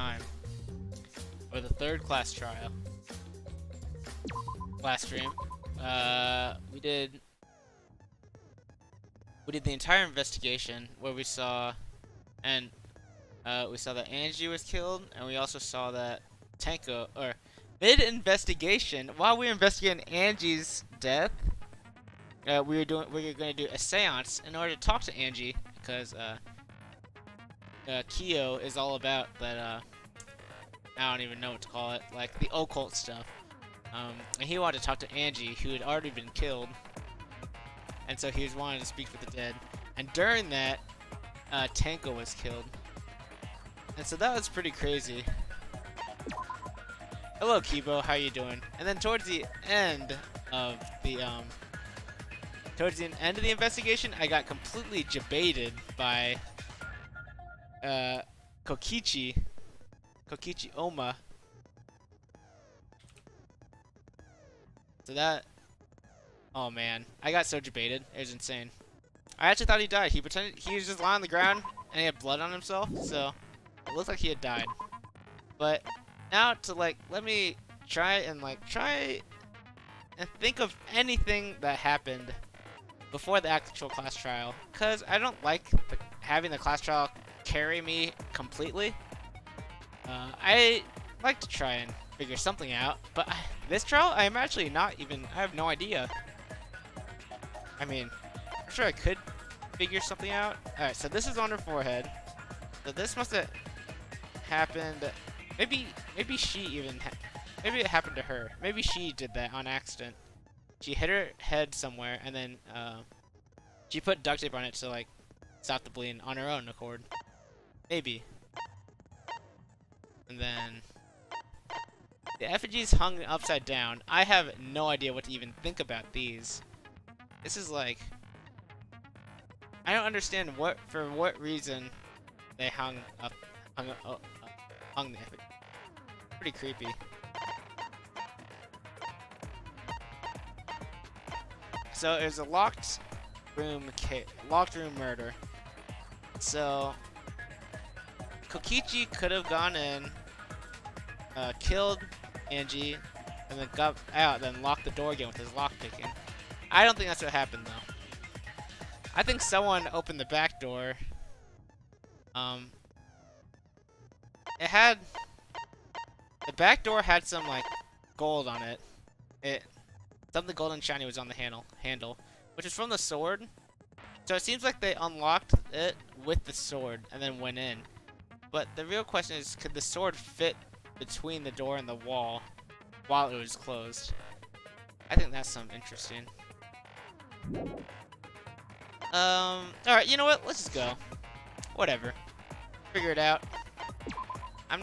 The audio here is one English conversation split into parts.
time for the third class trial. Last stream, we did the entire investigation where we saw that Angie was killed, and we also saw that Tenko, or mid-investigation, while we were investigating Angie's death, we were going to do a seance in order to talk to Angie, because Kyo is all about that, I don't even know what to call it, like the occult stuff. And he wanted to talk to Angie, who had already been killed, and so he was wanting to speak with the dead. And during that, Tenko was killed, and so that was pretty crazy. Hello, Kibo, how you doing? And then towards the end of the investigation, I got completely debated by Kokichi Oma. So that, oh man, I got so debated. It was insane. I actually thought he died. He was just lying on the ground and he had blood on himself, so it looked like he had died. But now to let me try and think of anything that happened before the actual class trial, cause I don't like having the class trial carry me completely. I like to try and figure something out, but this trial, I have no idea. I mean, I'm sure I could figure something out. Alright, so this is on her forehead. So this must have happened, maybe it happened to her. Maybe she did that on accident. She hit her head somewhere, and then, she put duct tape on it to, stop the bleeding on her own accord. Maybe. And then the effigies hung upside down. I have no idea what to even think about these. This is I don't understand for what reason they hung the effigy. Pretty creepy. So it was a locked room murder. So Kokichi could have gone in, killed Angie, and then got out, then locked the door again with his lockpicking. I don't think that's what happened though. I think someone opened the back door. The back door had some gold on it. Something gold and shiny was on the handle, which is from the sword. So it seems like they unlocked it with the sword and then went in. But the real question is, could the sword fit between the door and the wall while it was closed? I think that's something interesting. Alright, you know what? Let's just go. Whatever. Figure it out. I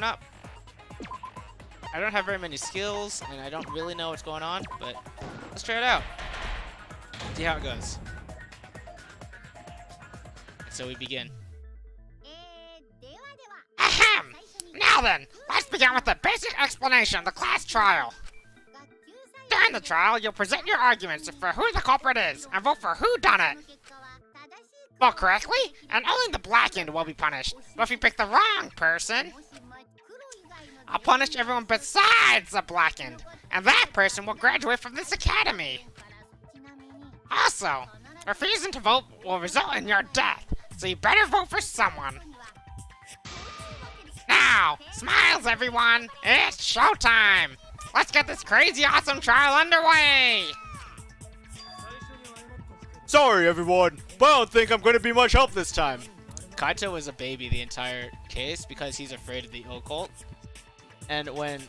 don't have very many skills, and I don't really know what's going on, but let's try it out. See how it goes. And so we begin. Ahem! Now then, let's begin with the basic explanation of the class trial. During the trial, you'll present your arguments for who the culprit is, and vote for who done it. Vote correctly, and only the blackened will be punished. But if you pick the wrong person, I'll punish everyone besides the blackened, and that person will graduate from this academy. Also, refusing to vote will result in your death, so you better vote for someone. Now, smiles everyone, it's showtime! Let's get this crazy awesome trial underway! Sorry everyone, but I don't think I'm going to be much help this time. Kaito was a baby the entire case because he's afraid of the occult. And when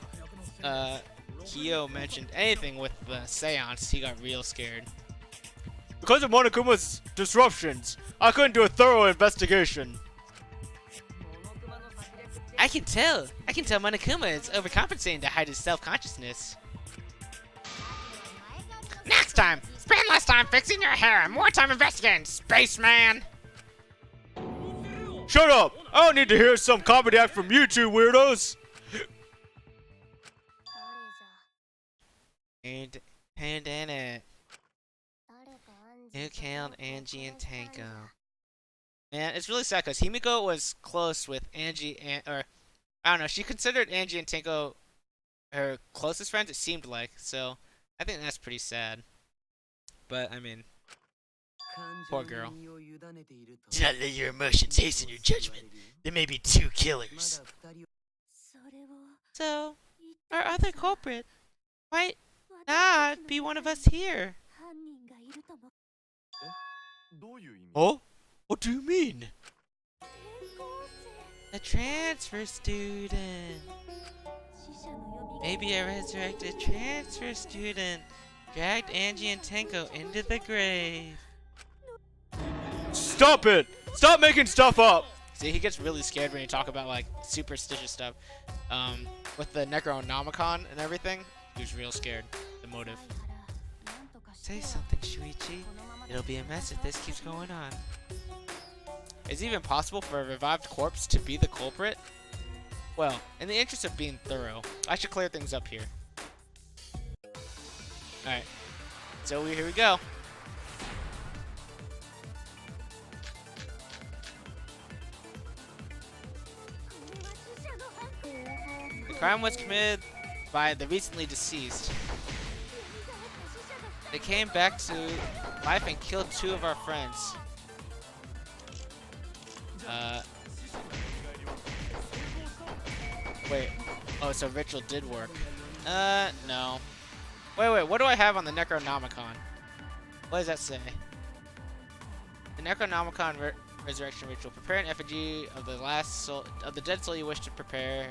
Kyo mentioned anything with the seance, he got real scared. Because of Monokuma's disruptions, I couldn't do a thorough investigation. I can tell Monokuma is overcompensating to hide his self-consciousness. Next time, spend less time fixing your hair and more time investigating, spaceman! Shut up! I don't need to hear some comedy act from you two weirdos! Who did it? Who killed Angie and Tenko? Man, it's really sad because Himiko was close with Angie and I don't know. She considered Angie and Tenko her closest friends, it seemed like. So I think that's pretty sad. But, I mean, poor girl. Do not let your emotions hasten your judgment. There may be two killers. So, our other culprit might not be one of us here. Oh? What do you mean? A transfer student. Maybe a resurrected transfer student dragged Angie and Tenko into the grave. Stop it! Stop making stuff up! See, he gets really scared when you talk about, like, superstitious stuff. With the Necronomicon and everything, he was real scared. The motive. Say something, Shuichi. It'll be a mess if this keeps going on. Is it even possible for a revived corpse to be the culprit? Well, in the interest of being thorough, I should clear things up here. Alright. So here we go. The crime was committed by the recently deceased. They came back to life and killed 2 of our friends. Wait. Oh, so ritual did work. No. Wait, what do I have on the Necronomicon? What does that say? The Necronomicon resurrection ritual. Prepare an effigy of the last soul, of the dead soul you wish to prepare.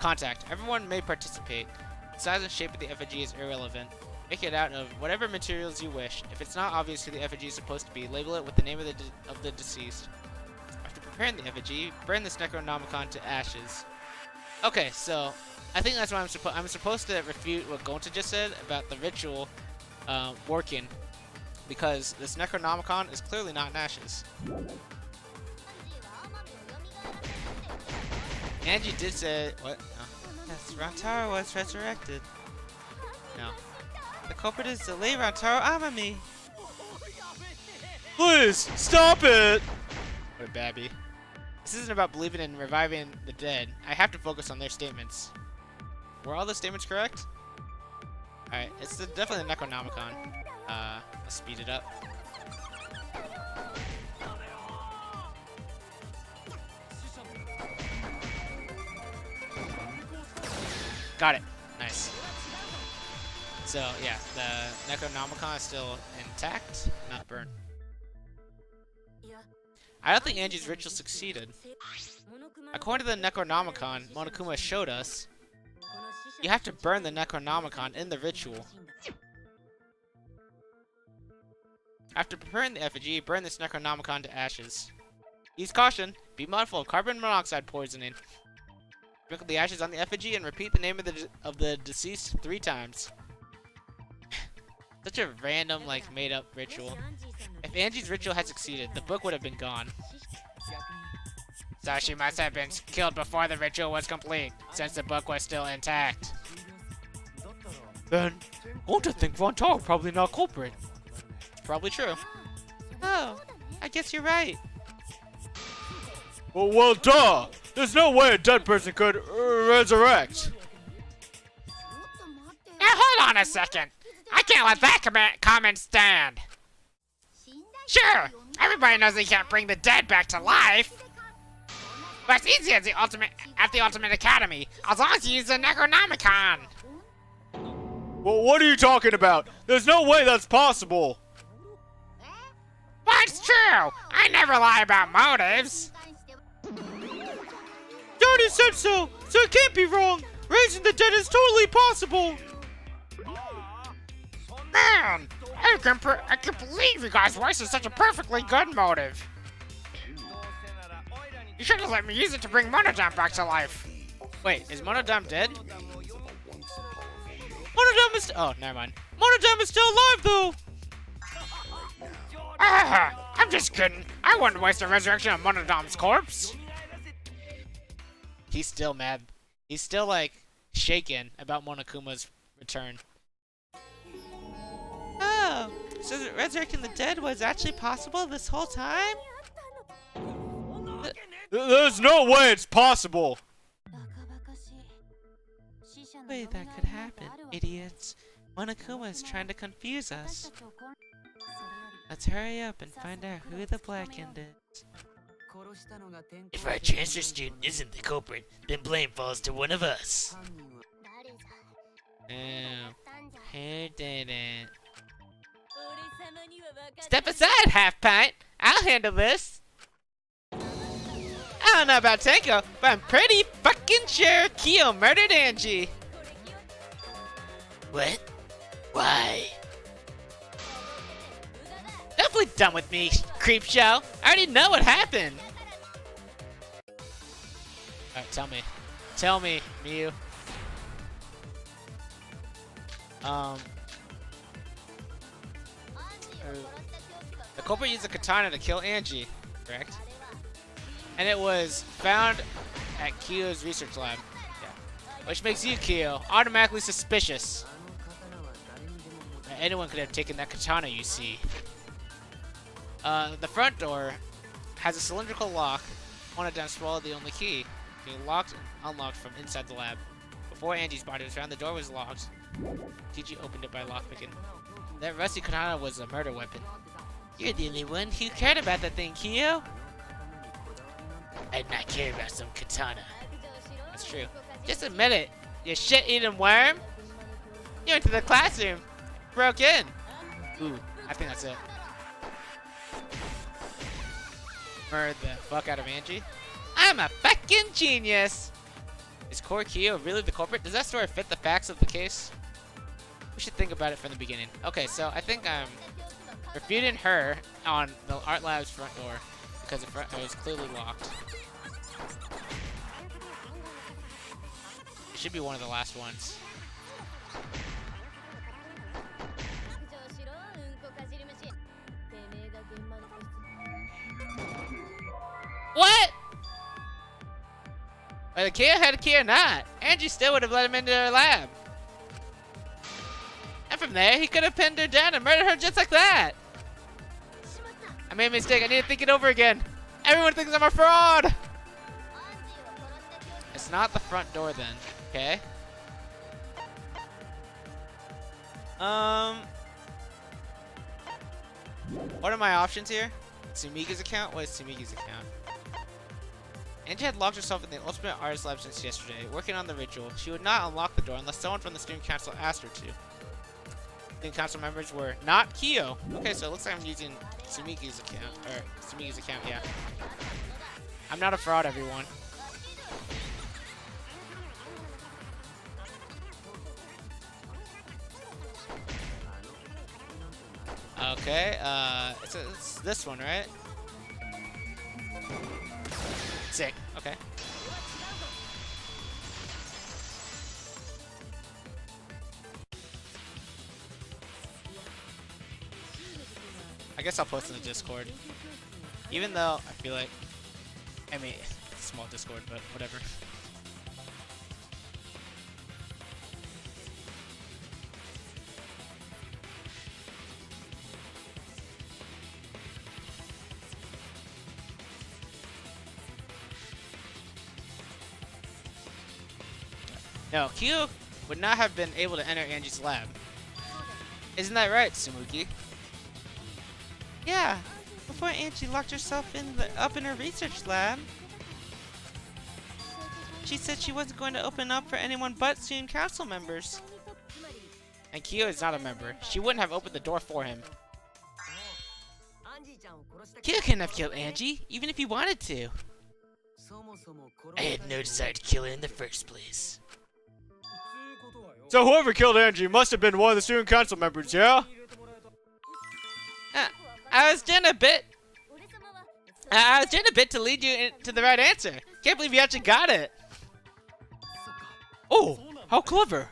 Contact. Everyone may participate. The size and shape of the effigy is irrelevant. Make it out of whatever materials you wish. If it's not obvious who the effigy is supposed to be, label it with the name of the deceased. After preparing the effigy, burn this Necronomicon to ashes. Okay, so I think that's what I'm supposed to refute what Gonta just said about the ritual working, because this Necronomicon is clearly not in ashes. Angie did say what? Oh. Yes, Rantaro was resurrected. No. The culprit is the late Rantaro Amami. Please, stop it! What a babby. This isn't about believing in reviving the dead. I have to focus on their statements. Were all the statements correct? Alright, it's definitely the Necronomicon. Let's speed it up. Got it. Nice. So, yeah, the Necronomicon is still intact, not burned. I don't think Angie's ritual succeeded. According to the Necronomicon Monokuma showed us, you have to burn the Necronomicon in the ritual. After preparing the effigy, burn this Necronomicon to ashes. Use caution. Be mindful of carbon monoxide poisoning. Sprinkle the ashes on the effigy and repeat the name of the deceased 3 times. Such a random, like, made-up ritual. If Angie's ritual had succeeded, the book would have been gone. So she must have been killed before the ritual was complete, since the book was still intact. Then, Gonta think Rantaro probably not culprit. It's probably true. Oh, I guess you're right. Well, duh! There's no way a dead person could resurrect. Now hold on a second. I can't let that comment stand. Sure, everybody knows they can't bring the dead back to life. But it's easy at the Ultimate Academy, as long as you use the Necronomicon. Well, what are you talking about? There's no way that's possible. But it's true. I never lie about motives. Daddy said so it can't be wrong. Raising the dead is totally possible. Man, I can't believe you guys wasted such a perfectly good motive. You should have let me use it to bring Monodam back to life. Wait, is Monodam dead? Monodam is... Oh, never mind. Monodam is still alive, though. I'm just kidding. I wouldn't waste a resurrection of Monodam's corpse. He's still mad. He's still, like, shaken about Monokuma's return. Oh, so resurrecting the dead was actually possible this whole time? There's no way it's possible. way that could happen, idiots. Monokuma is trying to confuse us. Let's hurry up and find out who the Black End is. If our transfer student isn't the culprit, then blame falls to one of us. Oh, who did it? Step aside, Half Pint! I'll handle this! I don't know about Tenko, but I'm pretty fucking sure Kyo murdered Angie! What? Why? Don't play dumb with me, Creepshow! I already know what happened! Alright, tell me. Tell me, Miyu. The culprit used a katana to kill Angie, correct? And it was found at Kyo's research lab. Yeah. Which makes you, Kyo, automatically suspicious. Anyone could have taken that katana, you see. The front door has a cylindrical lock. On it down swallowed the only key. Being locked and unlocked from inside the lab. Before Angie's body was found, the door was locked. TG opened it by lockpicking. That rusty katana was a murder weapon. You're the only one who cared about that thing, Kyo. I'd not care about some katana. That's true. Just admit it, you shit-eating worm. You went to the classroom. Broke in. Ooh, I think that's it. Murdered the fuck out of Angie. I'm a fucking genius. Is Core Kyo really the culprit? Does that story fit the facts of the case? We should think about it from the beginning. Okay, so I think I'm refuting her on the art lab's front door because it was clearly locked. It should be one of the last ones. What? Whether Kyo had a key or not, Angie still would have let him into her lab. And from there, he could have pinned her down and murdered her just like that. I made a mistake. I need to think it over again. Everyone thinks I'm a fraud. It's not the front door then, okay? What are my options here? Tsumigi's account? What is Tsumigi's account? Angie had locked herself in the Ultimate Artist Lab since yesterday, working on the ritual. She would not unlock the door unless someone from the Student Council asked her to. Student Council members were not Kyo. Okay, so it looks like I'm using Tsumigi's account. Or, Tsumigi's account, yeah. I'm not a fraud, everyone. Okay, it's this one, right? Sick. Okay. I guess I'll post in the Discord. Even though I feel like, I mean, it's a small Discord, but whatever. No, Kyo would not have been able to enter Angie's lab. Isn't that right, Tsumugi? Yeah, before Angie locked herself up in her research lab. She said she wasn't going to open up for anyone but Student Council members. And Kyo is not a member. She wouldn't have opened the door for him. Kyo couldn't have killed Angie, even if he wanted to. I had no desire to kill her in the first place. So whoever killed Angie must have been one of the Student Council members, yeah? I was doing a bit to lead you to the right answer. Can't believe you actually got it. Oh, how clever.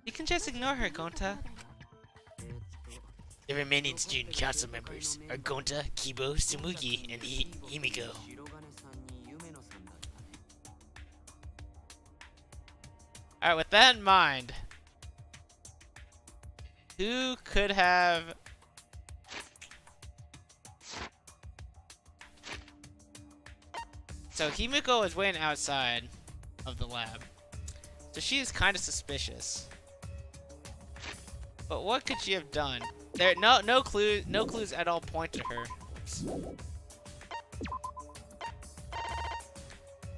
You can just ignore her, Gonta. The remaining Student Council members are Gonta, Kibo, Tsumugi, and Himiko. Alright, with that in mind, who could have... So Himiko was waiting outside of the lab. So she is kind of suspicious. But what could she have done? There, no clues at all point to her. Oops.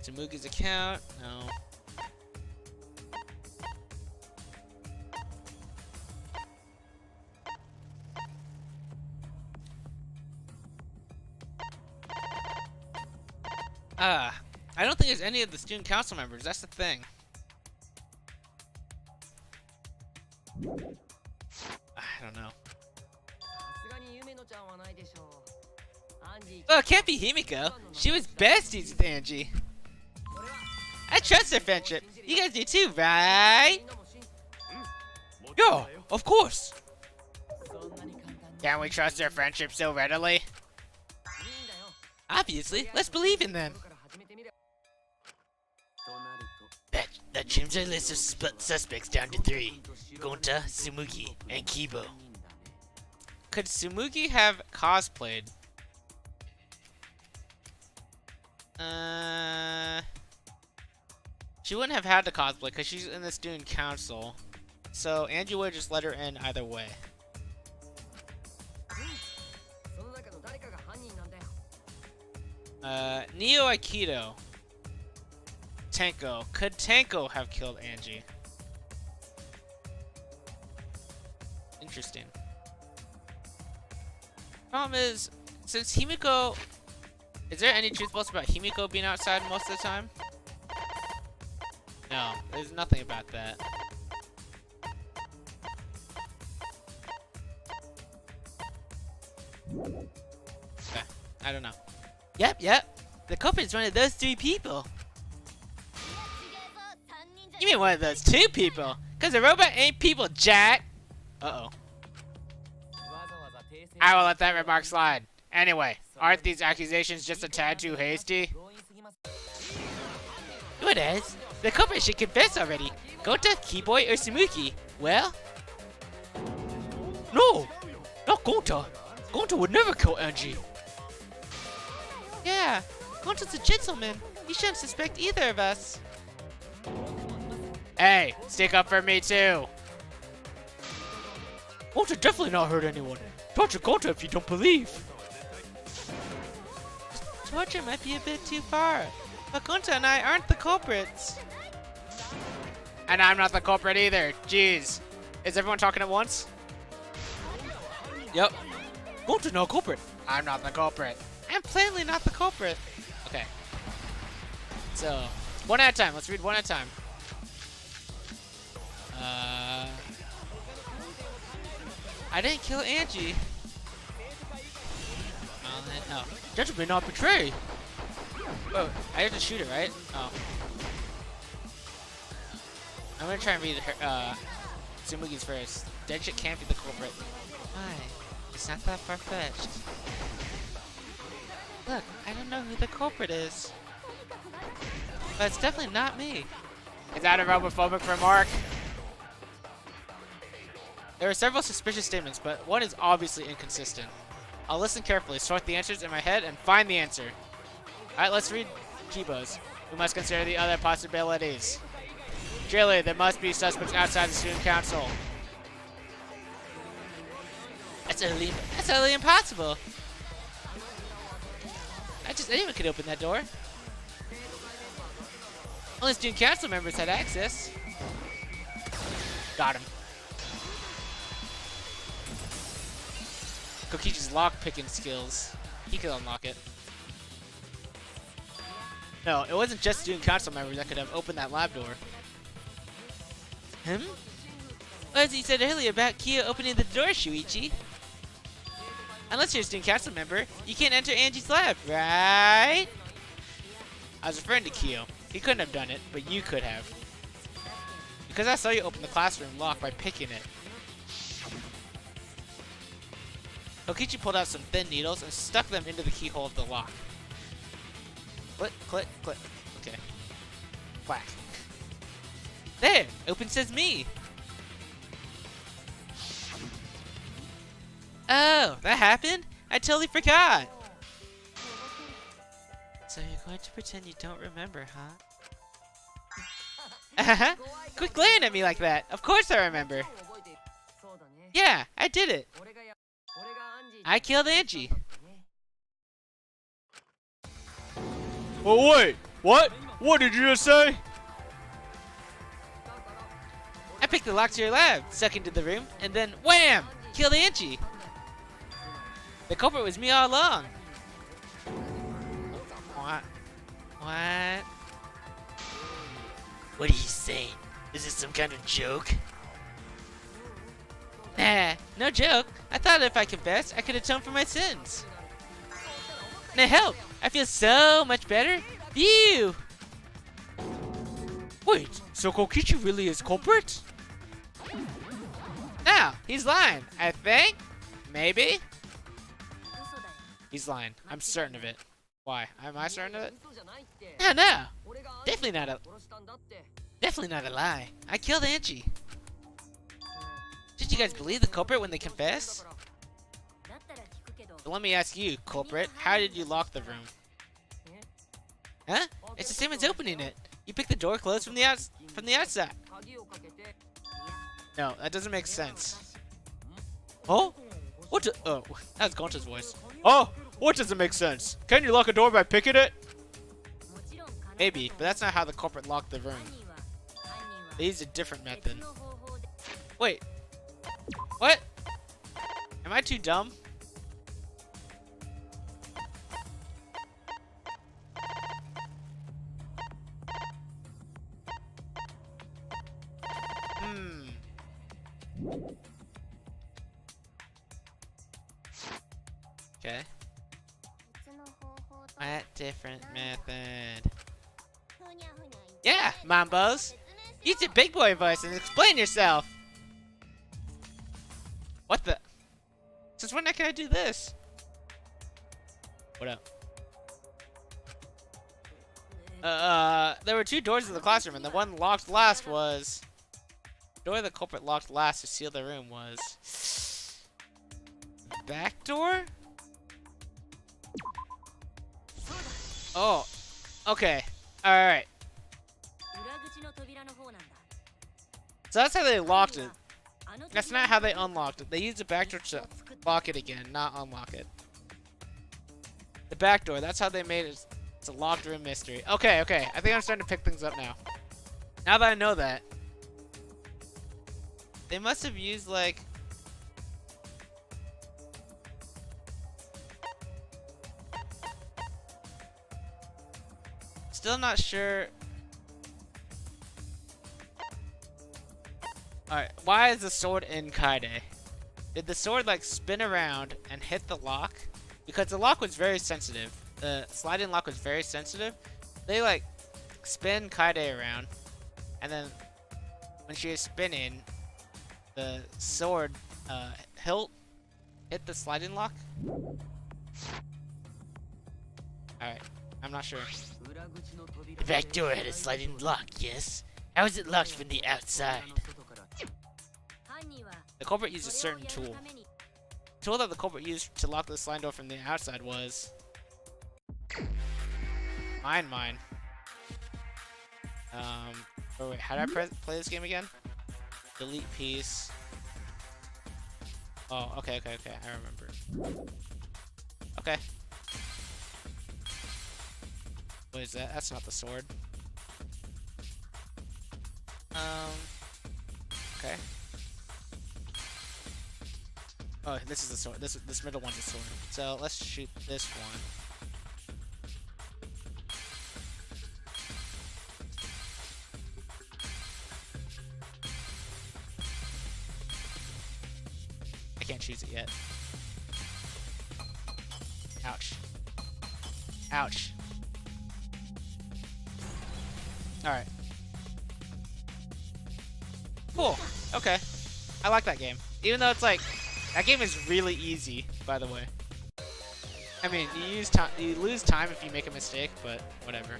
Tsumugi's account, no. I don't think there's any of the student council members. That's the thing. I don't know. Well, it can't be Himiko. She was besties with Angie. I trust their friendship. You guys do too, right? Yeah, of course. Can we trust their friendship so readily? Obviously, let's believe in them. That trims our list of suspects down to 3. Gonta, Tsumugi, and Kibo. Could Tsumugi have cosplayed? She wouldn't have had to cosplay because she's in the student council. So Angie would just let her in either way. Neo Aikido. Tenko. Could Tenko have killed Angie? Interesting. Problem is, since Himiko... Is there any truth about Himiko being outside most of the time? No, there's nothing about that. Okay, I don't know. Yep. The culprit's one of those 3 people. You mean one of those 2 people? Cause the robot ain't people, Jack! Uh-oh. I will let that remark slide. Anyway, aren't these accusations just a tad too hasty? What is? The culprit should confess already. Gonta, Keyboy, or Tsumugi? Well? No! Not Gonta! Gonta would never kill Angie! Yeah, Gonta's a gentleman. He shouldn't suspect either of us. Hey, stick up for me too. Gonta definitely not hurt anyone. Torture Gonta if you don't believe. Torture might be a bit too far, but Gonta and I aren't the culprits. And I'm not the culprit either. Jeez. Is everyone talking at once? Yep. Gonta not culprit. I'm not the culprit. I'm plainly not the culprit. Okay. So, one at a time. Let's read one at a time. I didn't kill Angie. Oh. Judge may not betray. Oh, I have to shoot it, right? Oh. I'm gonna try and read her, Tsumugi's first. Dead shit can't be the culprit. Why? It's not that far-fetched. Look, I don't know who the culprit is. But it's definitely not me. Is that a homophobic remark? There are several suspicious statements, but one is obviously inconsistent. I'll listen carefully, sort the answers in my head, and find the answer. Alright, let's read Kibo's. We must consider the other possibilities. Surely, there must be suspects outside the student council. That's utterly impossible. Anyone could open that door. Only student council members had access. Got him. Kokichi's lock-picking skills. He could unlock it. No, it wasn't just student council members that could have opened that lab door. What as you said earlier about Kyo opening the door, Shuichi? Unless you're a student council member, you can't enter Angie's lab, right? I was referring to Kyo. He couldn't have done it, but you could have. Because I saw you open the classroom lock by picking it. Kokichi pulled out some thin needles and stuck them into the keyhole of the lock. Click, click, click. Okay. Whack. There! Open says me! Oh, that happened? I totally forgot! So you're going to pretend you don't remember, huh? Quit glaring at me like that. Of course I remember. Yeah, I did it. I killed Angie. Oh wait, what? What did you just say? I picked the lock to your lab, snuck into the room, and then wham! Killed Angie. The culprit was me all along. What? What? What are you saying? Is this some kind of joke? Nah, no joke. I thought if I confessed, I could atone for my sins. And it helped. I feel so much better. Phew! Wait, so Kokichi really is culprit? No, he's lying. I think? Maybe? He's lying. I'm certain of it. Why? Am I certain of it? No. Definitely not a lie. I killed Angie. Did you guys believe the culprit when they confessed? But let me ask you, culprit, how did you lock the room? Huh? It's the same as opening it. You pick the door closed from the outside. No, that doesn't make sense. Huh? What? Oh, That's Gonta's voice. oh, what doesn't make sense? Can you lock a door by picking it? Maybe, but that's not how the culprit locked the room. They used a different method. Wait. What? Am I too dumb? Okay. What different method? Yeah, Mambos! Use your big boy voice and explain yourself! What the? Since when can I do this? What up? There were two doors in the classroom, and the one locked last was... The door the culprit locked last to seal the room was... Back door? Oh, okay. Alright. So that's how they locked it. That's not how they unlocked it. They used the back door to lock it again, not unlock it. The back door, that's how they made it. It's a locked room mystery. Okay. I think I'm starting to pick things up now. Now that I know that. They must have used, like... Still not sure... Alright, why is the sword in Kaide? Did the sword, like, spin around and hit the lock? Because the lock was very sensitive. The sliding lock was very sensitive. They, like, spin Kaide around. And then, when she was spinning, the sword hilt hit the sliding lock? Alright, I'm not sure. The back door had a sliding lock, yes? How is it locked from the outside? The culprit used a certain tool. The tool that the culprit used to lock the sliding door from the outside was... Mine. Oh wait, how did I play this game again? Delete piece. Oh, okay, I remember. Okay. What is that? That's not the sword. Okay. Oh, this is the sword. This middle one's the sword. So let's shoot this one. I can't choose it yet. Ouch. Ouch. Alright. Cool. Okay. I like that game. Even though it's like... That game is really easy, by the way. I mean, you lose time if you make a mistake, but whatever.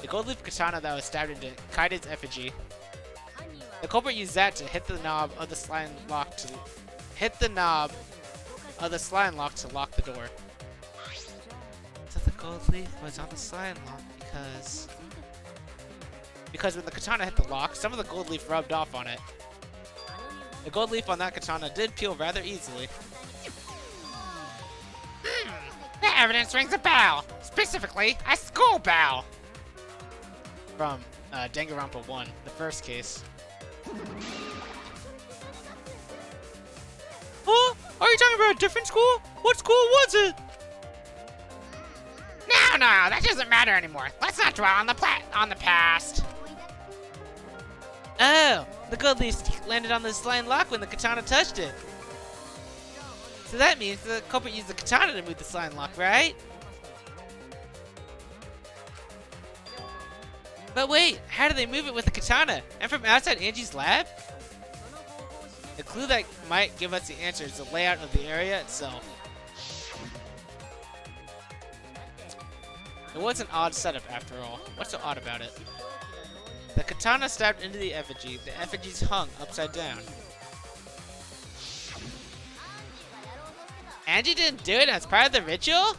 The gold leaf katana that was stabbed into Kaide's effigy. The culprit used that to hit the knob of the sliding lock to lock the door. So the gold leaf was on the sliding lock because because when the katana hit the lock, some of the gold leaf rubbed off on it. The gold leaf on that katana did peel rather easily. The evidence rings a bell. Specifically, a school bell. From Danganronpa 1, the first case. Huh? Are you talking about a different school? What school was it? No, that doesn't matter anymore. Let's not dwell on the past. Oh, the gold leaf landed on the slime lock when the katana touched it. So that means the culprit used the katana to move the slime lock, right? But wait, how do they move it with the katana? And from outside Angie's lab? The clue that might give us the answer is the layout of the area itself. It was an odd setup after all. What's so odd about it? The katana stabbed into the effigy. The effigies hung upside down. Angie didn't do it as part of the ritual?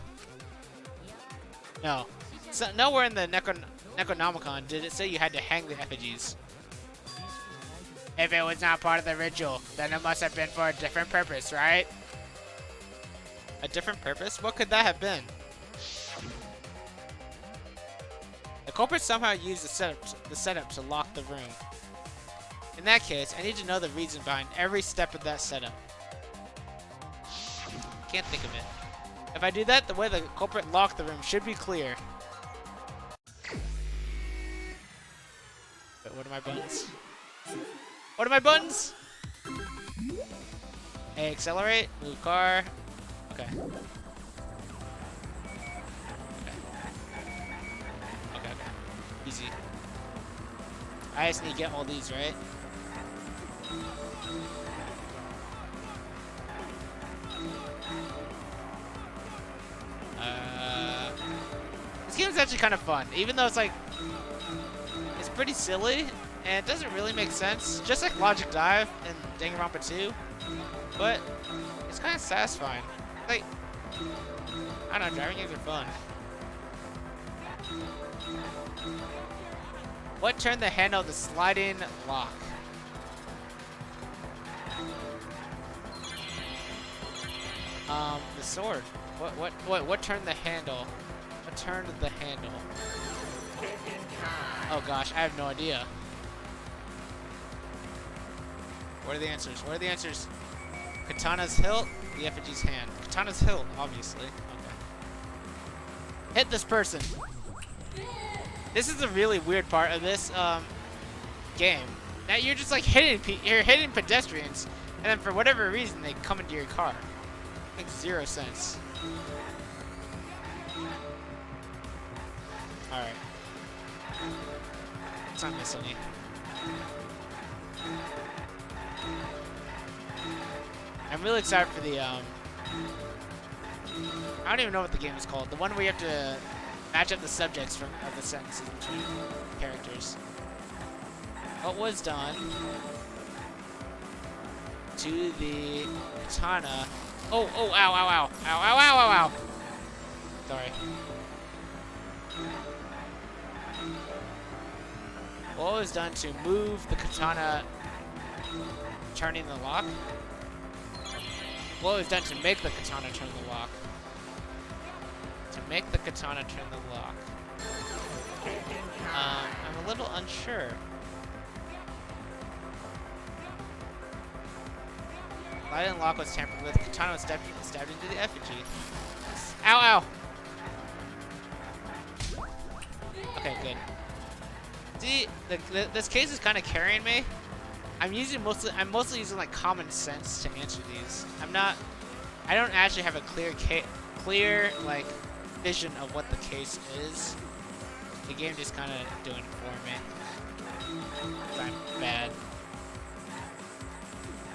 No. So, nowhere in the Necronomicon did it say you had to hang the effigies. If it was not part of the ritual, then it must have been for a different purpose, right? A different purpose? What could that have been? The culprit somehow used the setup to lock the room. In that case, I need to know the reason behind every step of that setup. Can't think of it. If I do that, the way the culprit locked the room should be clear. Wait, what are my buttons? What are my buttons? A, accelerate, move car. Okay. Okay. Easy. I just need to get all these, right? This game is actually kind of fun, even though it's like, it's pretty silly, and it doesn't really make sense, just like Logic Dive in Danganronpa 2, but it's kind of satisfying. Like, I don't know, driving games are fun. What turned the handle of the sliding lock? The sword. What turned the handle? What turned the handle? Oh gosh, I have no idea. What are the answers? What are the answers? Katana's hilt, the effigy's hand. Katana's hilt, obviously. Okay. Hit this person. This is a really weird part of this game. Now you're just like hitting pedestrians, and then for whatever reason they come into your car. Makes zero sense. Alright. Let's not miss any. I'm really excited for the I don't even know what the game is called. The one where you have to match up the subjects of the sentences between characters. What was done to the katana? Oh, ow, ow, ow. Ow, ow, ow, ow, ow. Sorry. What was done to move the katana turning the lock? What was done to make the katana turn the lock? To make the katana turn the lock. I'm a little unsure. Light and lock was tampered with. Katana was stabbed into the effigy. Ow, ow! Okay, good. See, this case is kind of carrying me. I'm mostly using like common sense to answer these. I don't actually have a clear like vision of what the case is. The game just kind of doing it for me. I'm bad.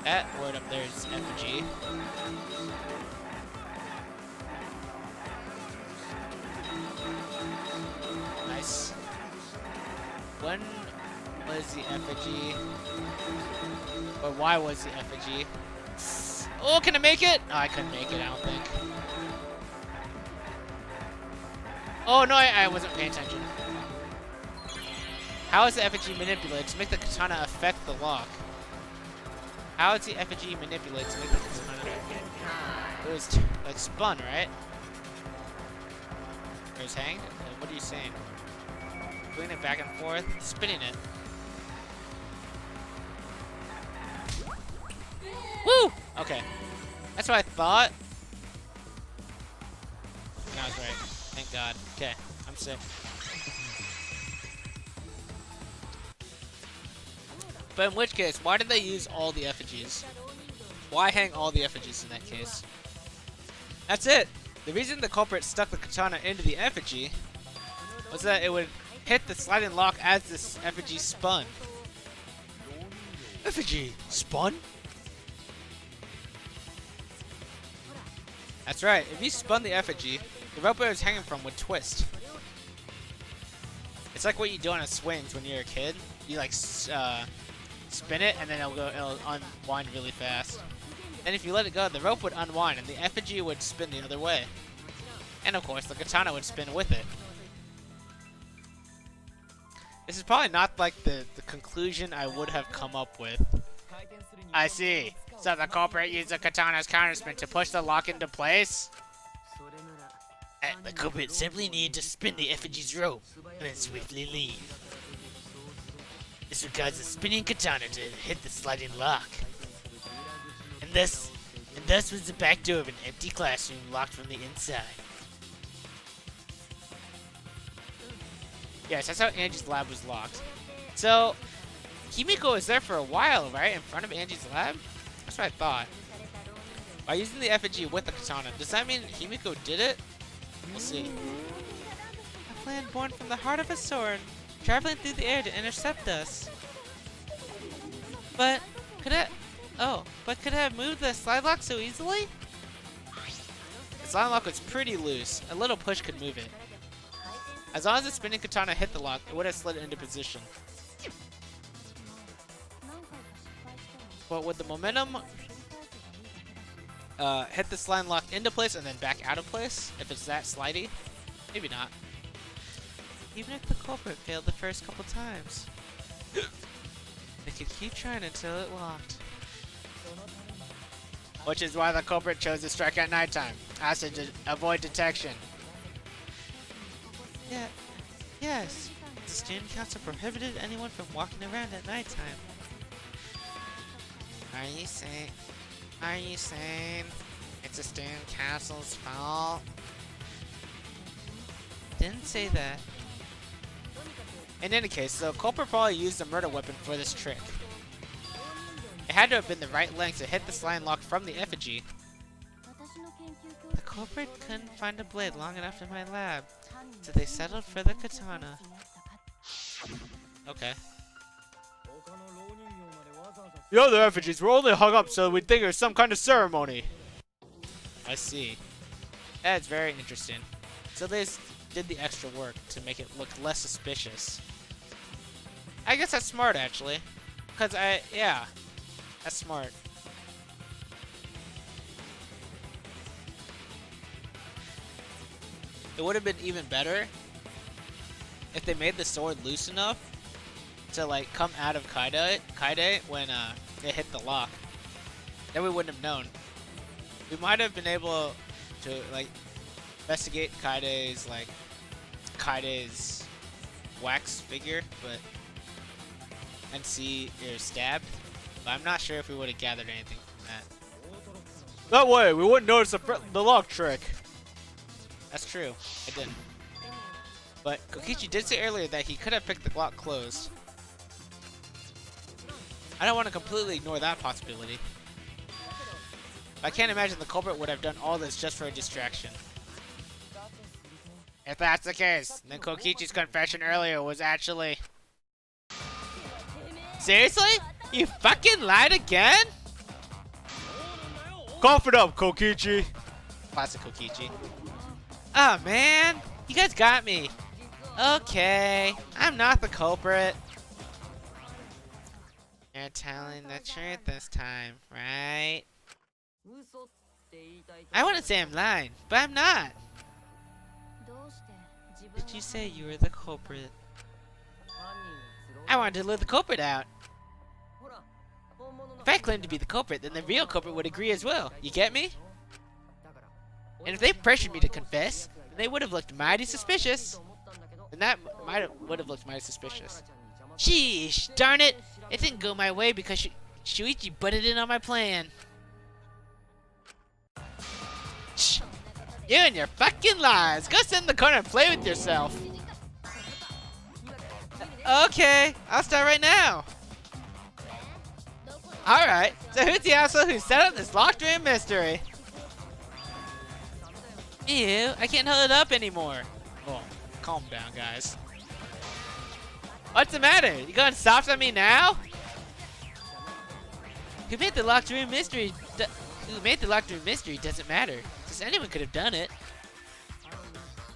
That word up there is effigy. Nice. When was the effigy? Or why was the effigy? Oh, can I make it? No, I couldn't make it, I don't think. Oh, no, I wasn't paying attention. How is the effigy manipulated to make the katana affect the lock? How is the effigy manipulated to make the katana? It was like spun, right? It was hanged? What are you saying? Bringing it back and forth, spinning it. Woo! Okay. That's what I thought. And I was right. Thank God. Okay. I'm sick. But in which case, why did they use all the effigies? Why hang all the effigies in that case? That's it! The reason the culprit stuck the katana into the effigy was that it would hit the sliding lock as this effigy spun. Effigy spun? That's right, if you spun the effigy, the rope it was hanging from would twist. It's like what you do on a swings when you're a kid. You like spin it and then it'll unwind really fast. Then if you let it go, the rope would unwind and the effigy would spin the other way. And of course, the katana would spin with it. This is probably not like the conclusion I would have come up with. I see. So the culprit used the katana's counterspin to push the lock into place? The culprit simply needed to spin the effigy's rope and then swiftly leave. This would cause the spinning katana to hit the sliding lock. And thus was the back door of an empty classroom locked from the inside. Yes, that's how Angie's lab was locked. So, Himiko was there for a while, right? In front of Angie's lab? That's what I thought. By using the effigy with the katana, does that mean Himiko did it? We'll see. A plan born from the heart of a sword, traveling through the air to intercept us. But could it have moved the slide lock so easily? The slide lock was pretty loose. A little push could move it. As long as the spinning katana hit the lock, it would have slid into position. But would the momentum hit the slide lock into place and then back out of place? If it's that slidey? Maybe not. Even if the culprit failed the first couple times, they could keep trying until it locked. Which is why the culprit chose to strike at nighttime, as to avoid detection. Yeah, yes. The student council prohibited anyone from walking around at nighttime. Are you saying it's the student council's fault? Didn't say that. In any case, the culprit probably used a murder weapon for this trick. It had to have been the right length to hit the sliding lock from the effigy. The culprit couldn't find a blade long enough in my lab, so they settled for the katana. Okay. The other effigies were only hung up so we'd think it was some kind of ceremony. I see. That's very interesting. So they did the extra work to make it look less suspicious. I guess that's smart, actually. Because yeah. That's smart. It would have been even better if they made the sword loose enough to like come out of Kaide when it hit the lock. Then we wouldn't have known. We might have been able to like investigate Kaide's wax figure, and see you're stabbed. But I'm not sure if we would have gathered anything from that. That way, we wouldn't notice the lock trick. That's true. I didn't. But Kokichi did say earlier that he could have picked the lock closed. I don't want to completely ignore that possibility. I can't imagine the culprit would have done all this just for a distraction. If that's the case, then Kokichi's confession earlier was actually... Seriously? You fucking lied again? Cough it up, Kokichi. Classic Kokichi. Oh man, you guys got me. Okay, I'm not the culprit. You're telling the truth this time, right? I wouldn't say I'm lying, but I'm not. Did you say you were the culprit? I wanted to lure the culprit out. If I claimed to be the culprit, then the real culprit would agree as well. You get me? And if they pressured me to confess, then they would have looked mighty suspicious. And that would have looked mighty suspicious. Sheesh, darn it! It didn't go my way because Shuichi butted in on my plan. Shh! You and your fucking lies! Go sit in the corner and play with yourself! Okay, I'll start right now! Alright, so who's the asshole who set up this locked room mystery? Ew, I can't hold it up anymore. Oh, calm down, guys. What's the matter? You going soft on me now? Who made the locked room mystery? Doesn't matter, since anyone could have done it.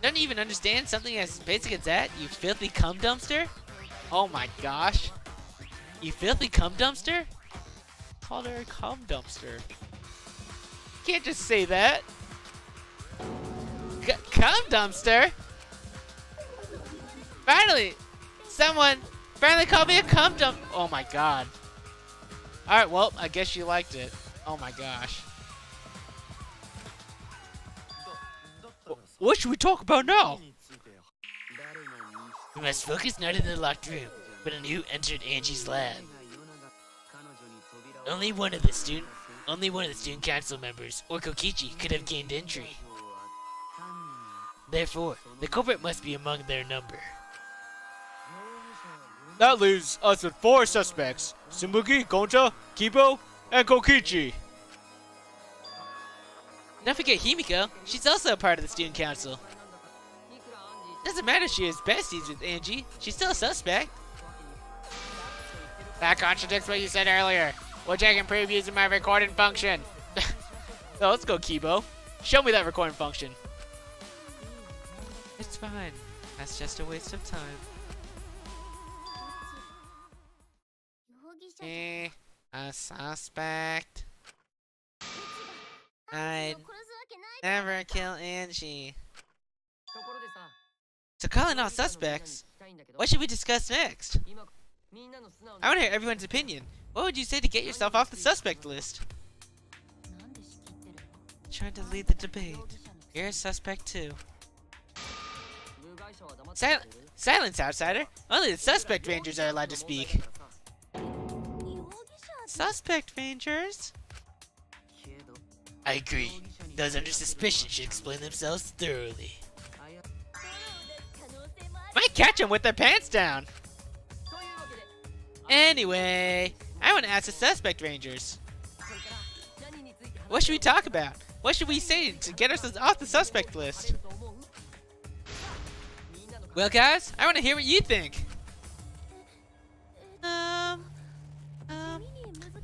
Don't you even understand something as basic as that, you filthy cum dumpster? Oh my gosh. You filthy cum dumpster? Called her a cum dumpster. You can't just say that. Cum dumpster? Finally! Someone finally called me a cum dump. Oh my god. Alright, well, I guess you liked it. Oh my gosh. What should we talk about now? We must focus not in the locked room, but on who entered Angie's lab. Only one of the student council members, or Kokichi, could have gained entry. Therefore, the culprit must be among their number. That leaves us with 4 suspects: Sumugi, Gonta, Kibo, and Kokichi. Don't forget Himiko. She's also a part of the student council. Doesn't matter if she is besties with Angie. She's still a suspect. That contradicts what you said earlier, which I can prove using my recording function. Now let's go, Kibo. Show me that recording function. It's fine. That's just a waste of time. A suspect. I'd never kill Angie. So calling all suspects, what should we discuss next? I want to hear everyone's opinion. What would you say to get yourself off the suspect list? Trying to lead the debate. You're a suspect too. Silence, outsider. Only the suspect rangers are allowed to speak. Suspect rangers? I agree. Those under suspicion should explain themselves thoroughly. Might catch them with their pants down. Anyway, I want to ask the suspect rangers. What should we talk about? What should we say to get ourselves off the suspect list? Well, guys, I want to hear what you think.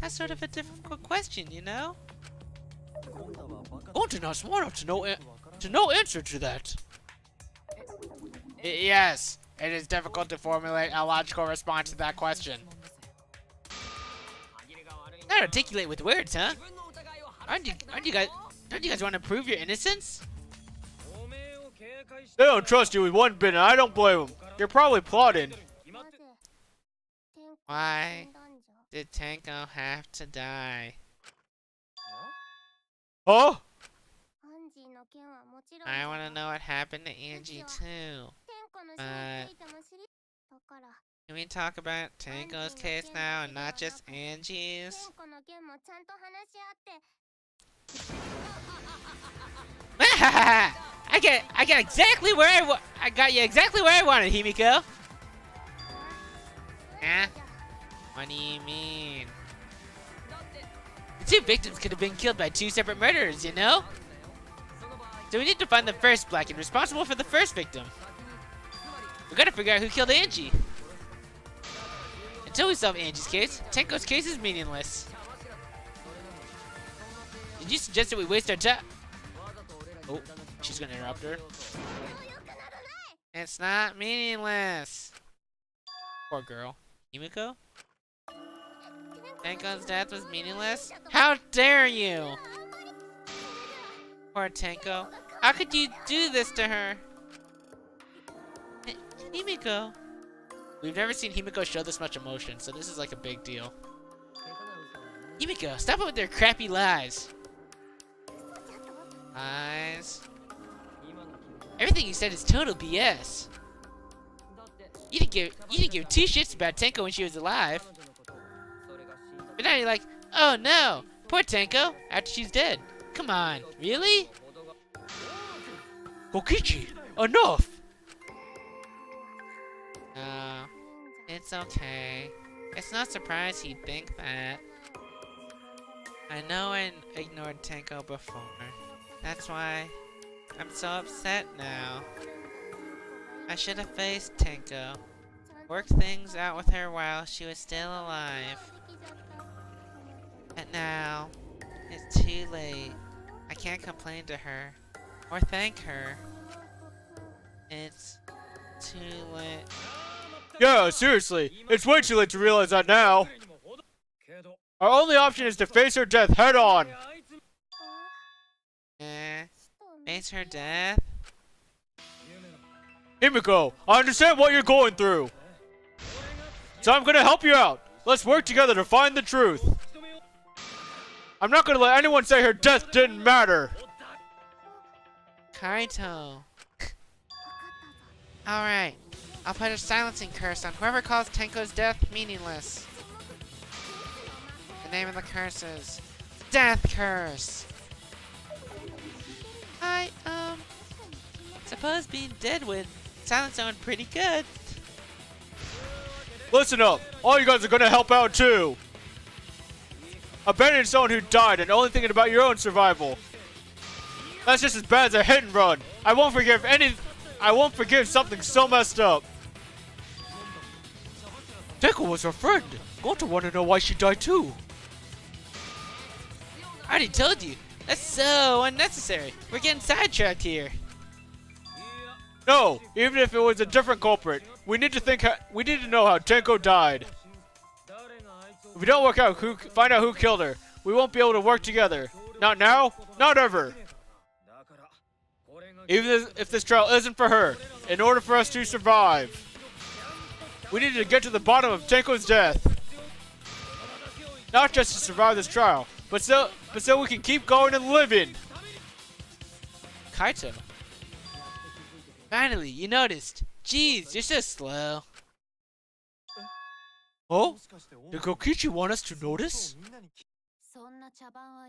That's sort of a difficult question, you know? Gonta not smart enough to know answer to that. Yes, it is difficult to formulate a logical response to that question. Not articulate with words, huh? Don't you guys want to prove your innocence? They don't trust you with one bit, and I don't blame them. They're probably plotting. Why did Tanko have to die? Huh? I want to know what happened to Angie too. But can we talk about Tanko's case now and not just Angie's? I got exactly where I got you exactly where I wanted, Himiko. Huh? What do you mean? The 2 victims could have been killed by 2 separate murderers, you know? So we need to find the first black and responsible for the first victim. We gotta figure out who killed Angie. Until we solve Angie's case, Tenko's case is meaningless. Did you suggest that we waste our time? Oh, she's gonna interrupt her. It's not meaningless. Poor girl. Himiko? Tenko's death was meaningless? How dare you! Poor Tenko. How could you do this to her? Himiko, We've never seen Himiko show this much emotion, so this is like a big deal. Himiko, stop it with their crappy lies. Lies. Everything you said is total BS. You didn't give two shits about Tenko when she was alive. But now you're like, oh no, poor Tenko, after she's dead. Come on, really? Kokichi, enough! It's okay. It's not surprised he'd think that. I know I ignored Tenko before. That's why I'm so upset now. I should have faced Tenko. Worked things out with her while she was still alive. But now, it's too late. I can't complain to her. Or thank her. It's too late. Yeah, seriously, it's way too late to realize that now. Our only option is to face her death head on. Face her death? Himiko, I understand what you're going through. So I'm gonna help you out. Let's work together to find the truth. I'm not gonna let anyone say her death didn't matter. Kaito. Alright. I'll put a silencing curse on whoever calls Tenko's death meaningless. The name of the curse is Death Curse. I suppose being dead would silence someone pretty good. Listen up, all you guys are gonna help out too. Abandoning someone who died and only thinking about your own survival. That's just as bad as a hit and run. I won't forgive something so messed up. Tenko was her friend. Going to want to know why she died too. I already told you. That's so unnecessary. We're getting sidetracked here. No, even if it was a different culprit, we need to know how Tenko died. If we don't find out who killed her, we won't be able to work together. Not now, not ever. Even if this trial isn't for her, in order for us to survive, we need to get to the bottom of Tenko's death. Not just to survive this trial, but so we can keep going and living. Kaito. Finally, you noticed. Jeez, you're so slow. Oh? Did Kokichi want us to notice?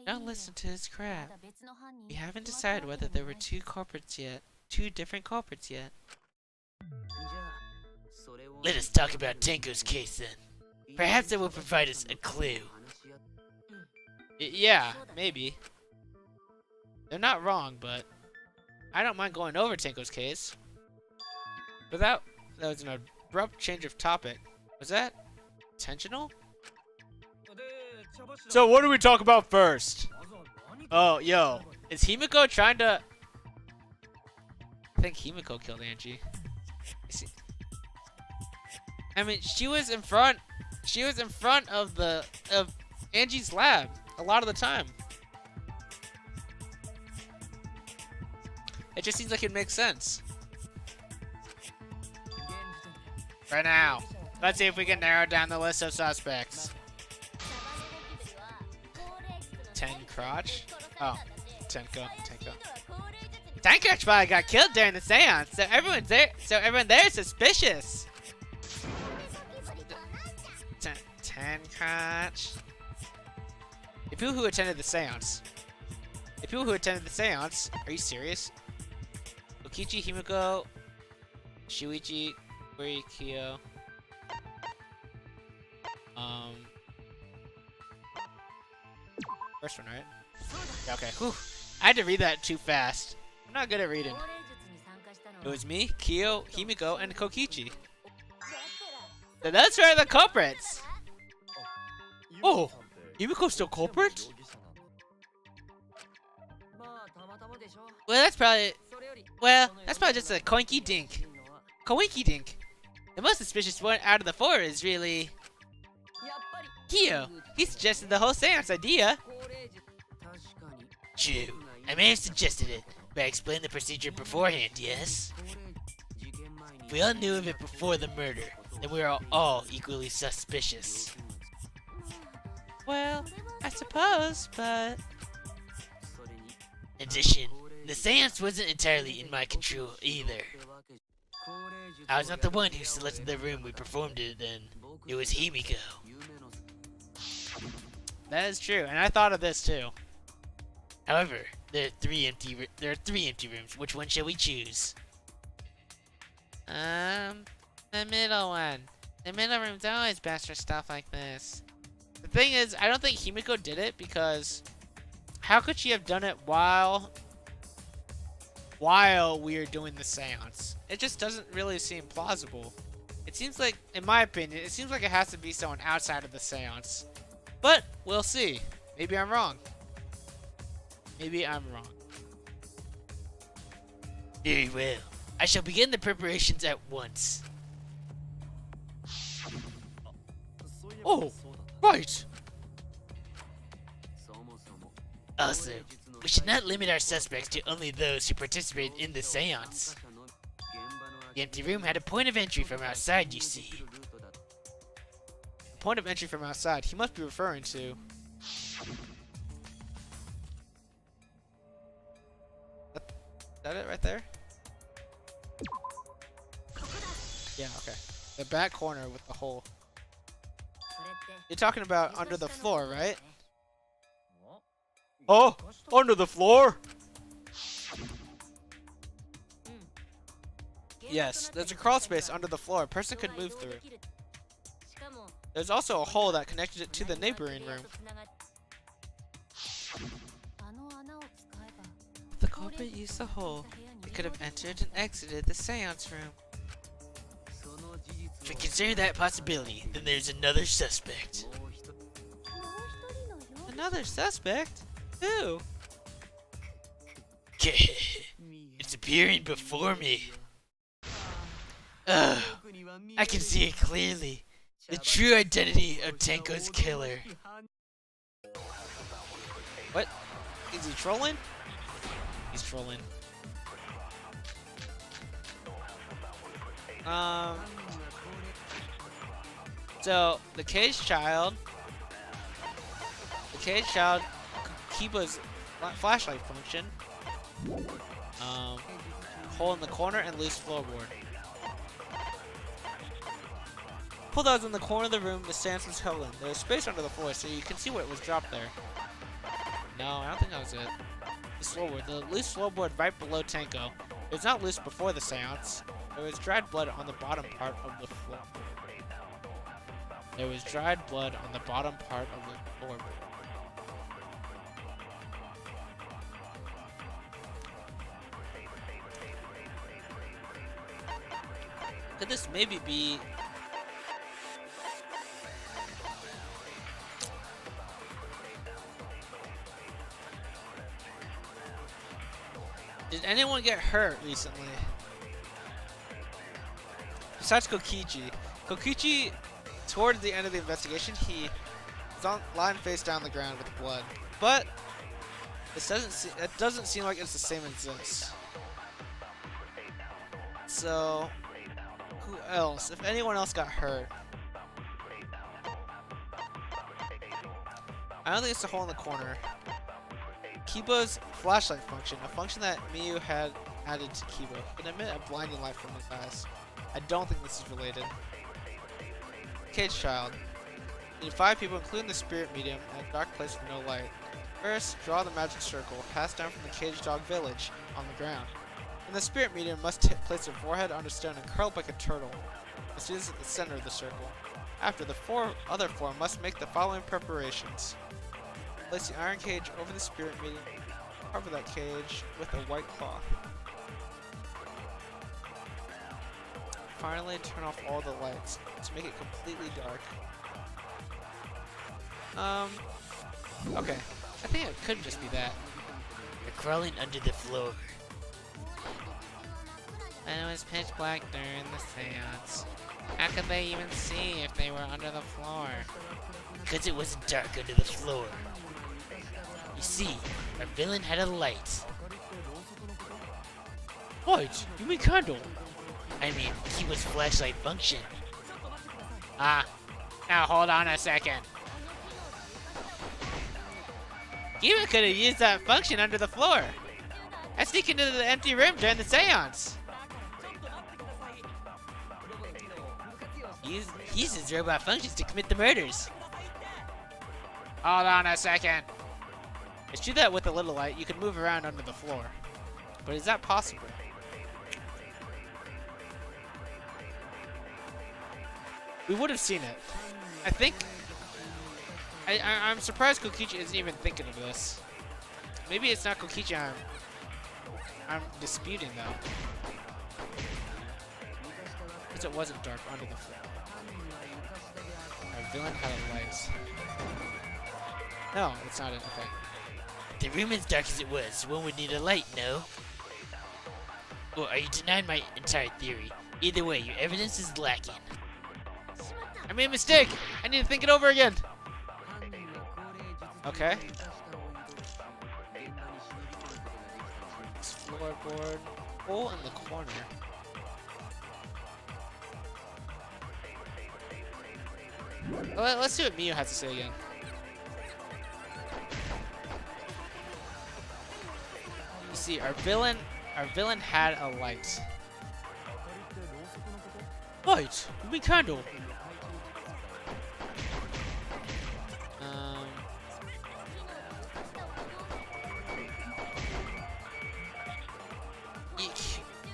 Don't listen to his crap. We haven't decided whether there were two different culprits yet. Let us talk about Tenko's case then. Perhaps it will provide us a clue. Yeah, maybe. They're not wrong, but I don't mind going over Tenko's case. But that was an abrupt change of topic. Was that intentional? So what do we talk about first? Oh, yo. Is Himiko trying to... I think Himiko killed Angie. I mean, she was in front of Angie's lab a lot of the time. It just seems like it makes sense. Right now, let's see if we can narrow down the list of suspects. Ten Crotch? Oh, Tenko. Tenko probably got killed during the seance, so everyone there is suspicious. Ten Crotch. The people who attended the seance. Are you serious? Okichi, Himiko, Shuichi, Uri, Kyo. First one, right? Yeah, okay. Whew. I had to read that too fast. I'm not good at reading. It was me, Kyo, Himiko, and Kokichi. So those were the culprits. Oh, Himiko's still culprit? Well, that's probably just a coinky dink. Coinky dink. The most suspicious one out of the four is really Kyo. He suggested the whole seance idea. True. I may have suggested it, but I explained the procedure beforehand, yes? We all knew of it before the murder. then we are all equally suspicious. Well, I suppose, but In addition, the seance wasn't entirely in my control either. I was not the one who selected the room we performed it in. It was Himiko. that is true, and I thought of this too. However, there are three empty rooms. Which one shall we choose? The middle one. The middle room's always best for stuff like this. The thing is, I don't think Himiko did it because how could she have done it while we are doing the seance? It just doesn't really seem plausible. It seems like, in my opinion, it seems like it has to be someone outside of the seance. But we'll see. Maybe I'm wrong. Maybe I'm wrong. Very well. I shall begin the preparations at once. Oh, right. Also, we should not limit our suspects to only those who participate in the seance. The empty room had a point of entry from outside, you see. Point of entry from outside. He must be referring to. Is that it right there? Yeah, okay. The back corner with the hole. You're talking about under the floor, right? Oh, under the floor? Yes, there's a crawl space under the floor a person could move through. There's also a hole that connected it to the neighboring room. If the culprit used the hole, they could have entered and exited the seance room. If we consider that possibility, then there's another suspect. Another suspect? Who? It's appearing before me. Ugh, I can see it clearly. The true identity of Tenko's killer. What? Is he trolling? He's trolling. So the cage child Kiba's flashlight function. Hole in the corner and loose floorboard. Pulled out in the corner of the room, the stance was held in. There was space under the floor, so you can see what was dropped there. No, I don't think that was it. The floorboard. The loose floorboard right below Tenko. It was not loose before the seance. There was dried blood on the bottom part of the floor. There was dried blood on the bottom part of the floorboard. Could this maybe be... Did anyone get hurt recently? Besides Kokichi. Kokichi, towards the end of the investigation, he was lying face down on the ground with blood. But it doesn't seem like it's the same as this. So, who else? If anyone else got hurt. I don't think it's the hole in the corner. Kiba's flashlight function, a function that Miyu had added to Kiba, can emit a blinding light from his eyes. I don't think this is related. Cage child. You need 5 people, including the spirit medium, in a dark place with no light. First, draw the magic circle, passed down from the cage dog village, on the ground. And the spirit medium must place their forehead on a stone and curl up like a turtle. The students at the center of the circle. After, the other 4 must make the following preparations. Place the iron cage over the spirit medium. Cover that cage with a white cloth. Finally, turn off all the lights to make it completely dark. Okay. I think it could just be that. You're crawling under the floor. And it was pitch black during the seance. How could they even see if they were under the floor? Because it wasn't dark under the floor. You see, our villain had a light. Light? You mean candle? I mean, Kiba's flashlight function. Ah, now hold on a second. Kiba could have used that function under the floor. I sneak into the empty room during the seance. Use his robot functions to commit the murders. Hold on a second. It's true that with a little light, you can move around under the floor. But is that possible? We would have seen it. I think... I'm surprised Kokichi isn't even thinking of this. Maybe it's not Kokichi I'm disputing, though. Because it wasn't dark under the floor. Our villain had a light. No, it's not it. Okay. The room is dark as it was. One would need a light, no? Or are you denying my entire theory? Either way, your evidence is lacking. I made a mistake! I need to think it over again! Okay. This floorboard. Hole in the corner. Well, let's see what Miyu has to say again. You see, our villain had a light. Light? You mean candle?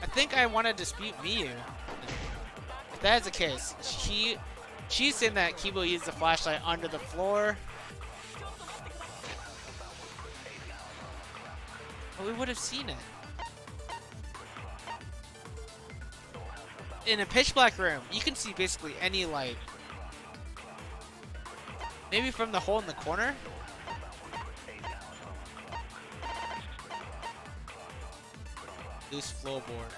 I think I want to dispute Miyu. If that is the case, she's saying that Kibo used the flashlight under the floor. But we would have seen it. In a pitch black room, you can see basically any light. Maybe from the hole in the corner? Loose floorboard.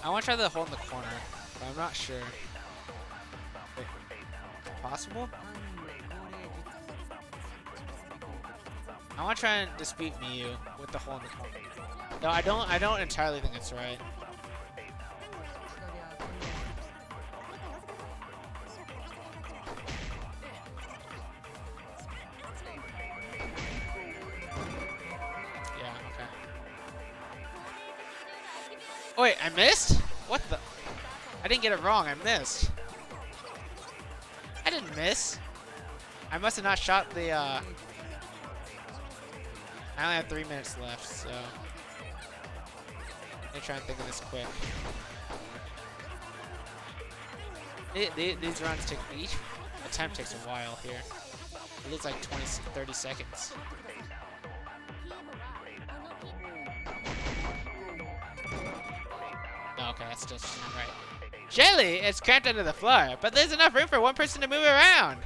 I want to try the hole in the corner, but I'm not sure. Wait, possible? I want to try and dispute Miyu with the hole in the corner. No, I don't entirely think it's right. Oh wait, I missed? What the? I didn't get it wrong, I missed. I didn't miss. I must have not shot the, I only have 3 minutes left, so. Let me try and think of this quick. These runs take, each attempt takes a while here. It looks like 30 seconds. Okay, that's still not right. Surely it's cramped under the floor, but there's enough room for one person to move around.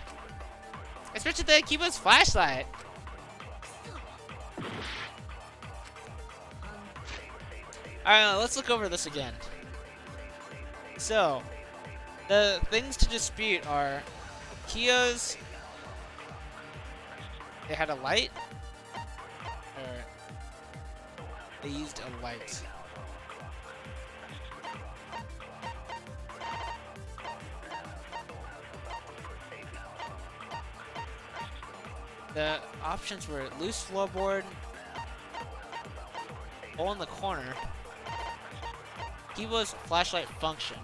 Especially the Kibo's flashlight. Alright, let's look over this again. So, the things to dispute are Kyo's. They had a light, or they used a light. The options were loose floorboard, hole in the corner, Kibo's flashlight function,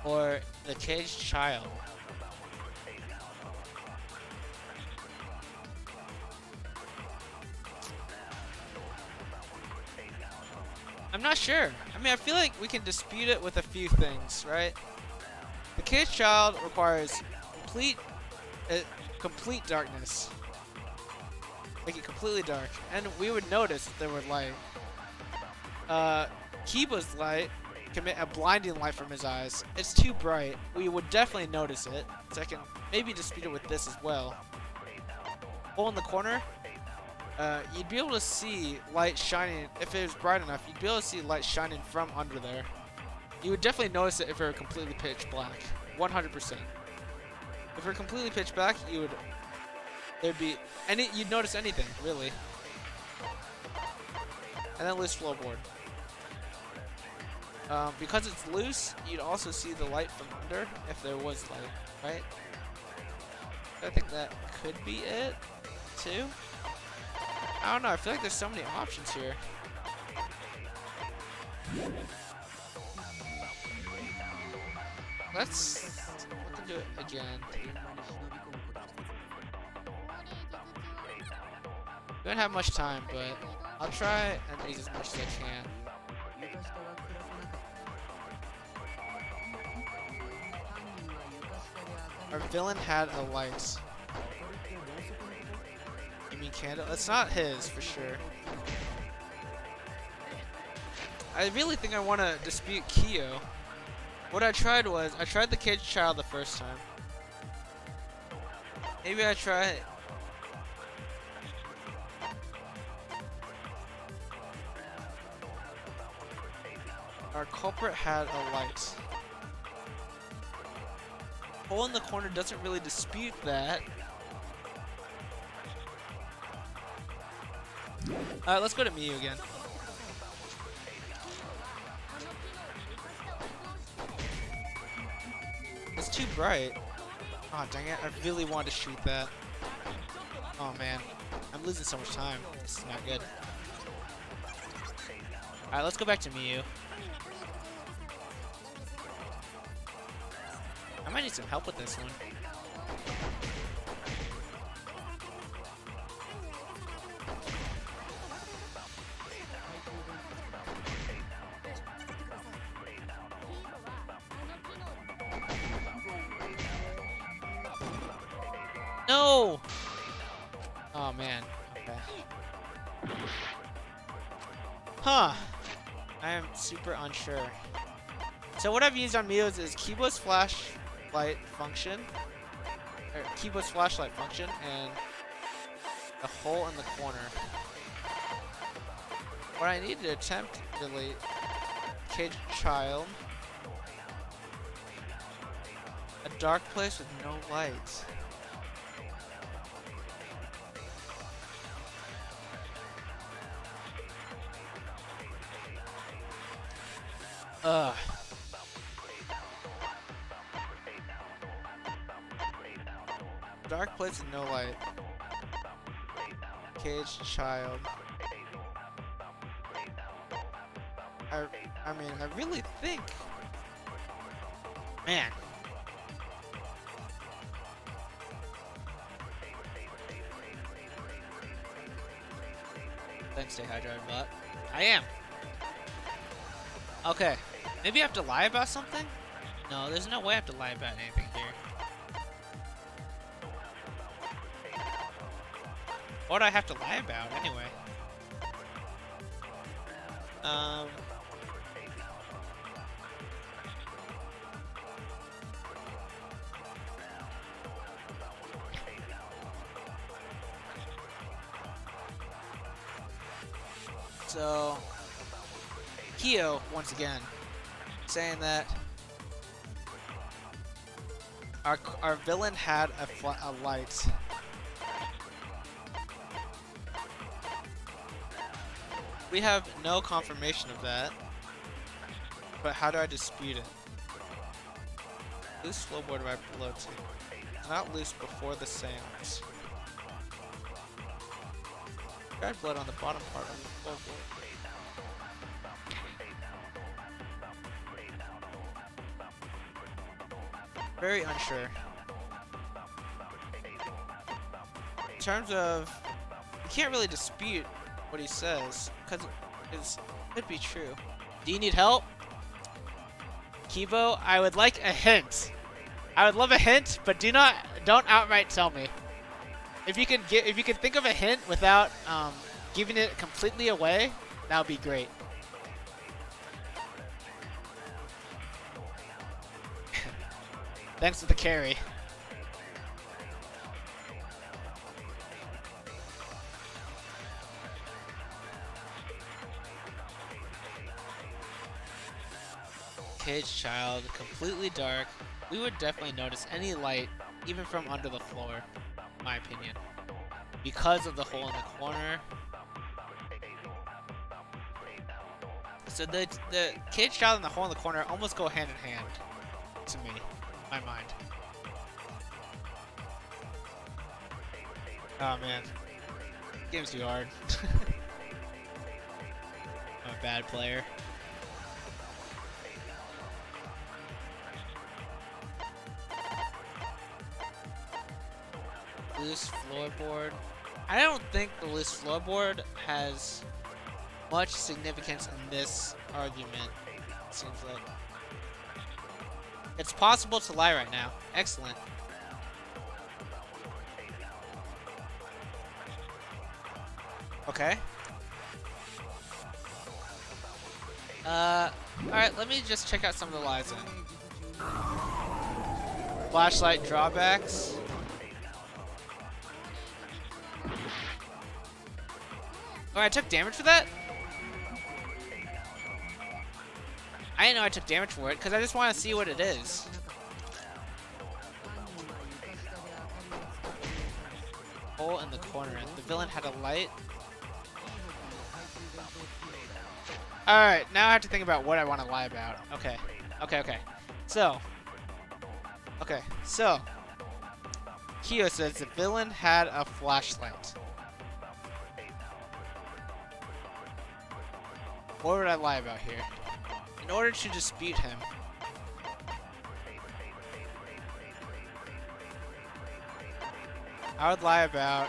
or the caged child. I'm not sure. I mean, I feel like we can dispute it with a few things, right? The caged child requires complete darkness. Make it completely dark, and we would notice if there were light. Kiba's light can make a blinding light from his eyes. It's too bright. We would definitely notice it. So I can maybe dispute it with this as well. Hole in the corner. You'd be able to see light shining, if it was bright enough, you'd be able to see light shining from under there. You would definitely notice it if it were completely pitch black. 100%. If it were completely pitch black, you would there'd be you'd notice anything really. And then loose floorboard. Because it's loose, you'd also see the light from under if there was light, right? I think that could be it, too. I don't know, I feel like there's so many options here. Let's do it again. We don't have much time, but I'll try and use as much as I can. Our villain had a light. You mean candle? It's not his, for sure. I really think I want to dispute Kyo. What I tried was, I tried the caged child the first time. Maybe I try... Our culprit had a light. Hole in the corner doesn't really dispute that. Alright, let's go to Miyu again. It's too bright. Oh dang it, I really want to shoot that. Oh man, I'm losing so much time. This is not good. Alright, let's go back to Miyu. I might need some help with this one. No! Oh man. Okay. Huh. I am super unsure. So what I've used on Miu's is Kibo's flashlight function, or Kibo's flashlight function, and a hole in the corner. What I need to attempt really, caged child, a dark place with no light. Ugh. Dark place with no light. Caged child. I mean, I really think... Man. Thanks, stay hydrated, but I am. Okay. Maybe I have to lie about something? No, there's no way I have to lie about anything here. What do I have to lie about, anyway? So, Kyo, once again, saying that our villain had a light. We have no confirmation of that, but how do I dispute it? Loose flowboard right below too. It's not loose before the seance. Red blood on the bottom part of the flowboard. Very unsure. In terms of, you can't really dispute what he says, because it could be true. Do you need help? Kibo, I would like a hint. I would love a hint, but don't outright tell me. If you can think of a hint without giving it completely away, that would be great. Thanks for the carry. Caged child, completely dark. We would definitely notice any light, even from under the floor, in my opinion. because of the hole in the corner. So the cage child and the hole in the corner almost go hand in hand to me, in my mind. Oh man, game's too hard. I'm a bad player. Loose floorboard. I don't think the loose floorboard has much significance in this argument. It seems like it's possible to lie right now. Excellent. Okay. Alright, let me just check out some of the lies in. Flashlight drawbacks. Oh, I took damage for that? I didn't know I took damage for it, because I just want to see what it is. Hole in the corner. The villain had a light. Alright, now I have to think about what I want to lie about. Okay. So. Kyo says the villain had a flashlight. What would I lie about here? In order to dispute him. I would lie about...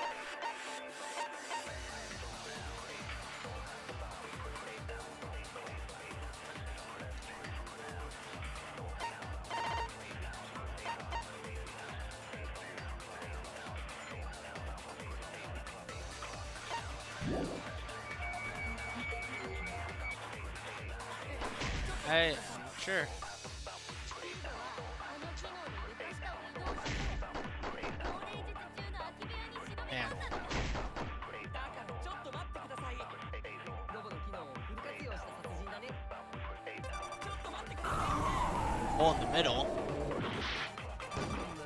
I'm not sure. Man. Hole in the middle.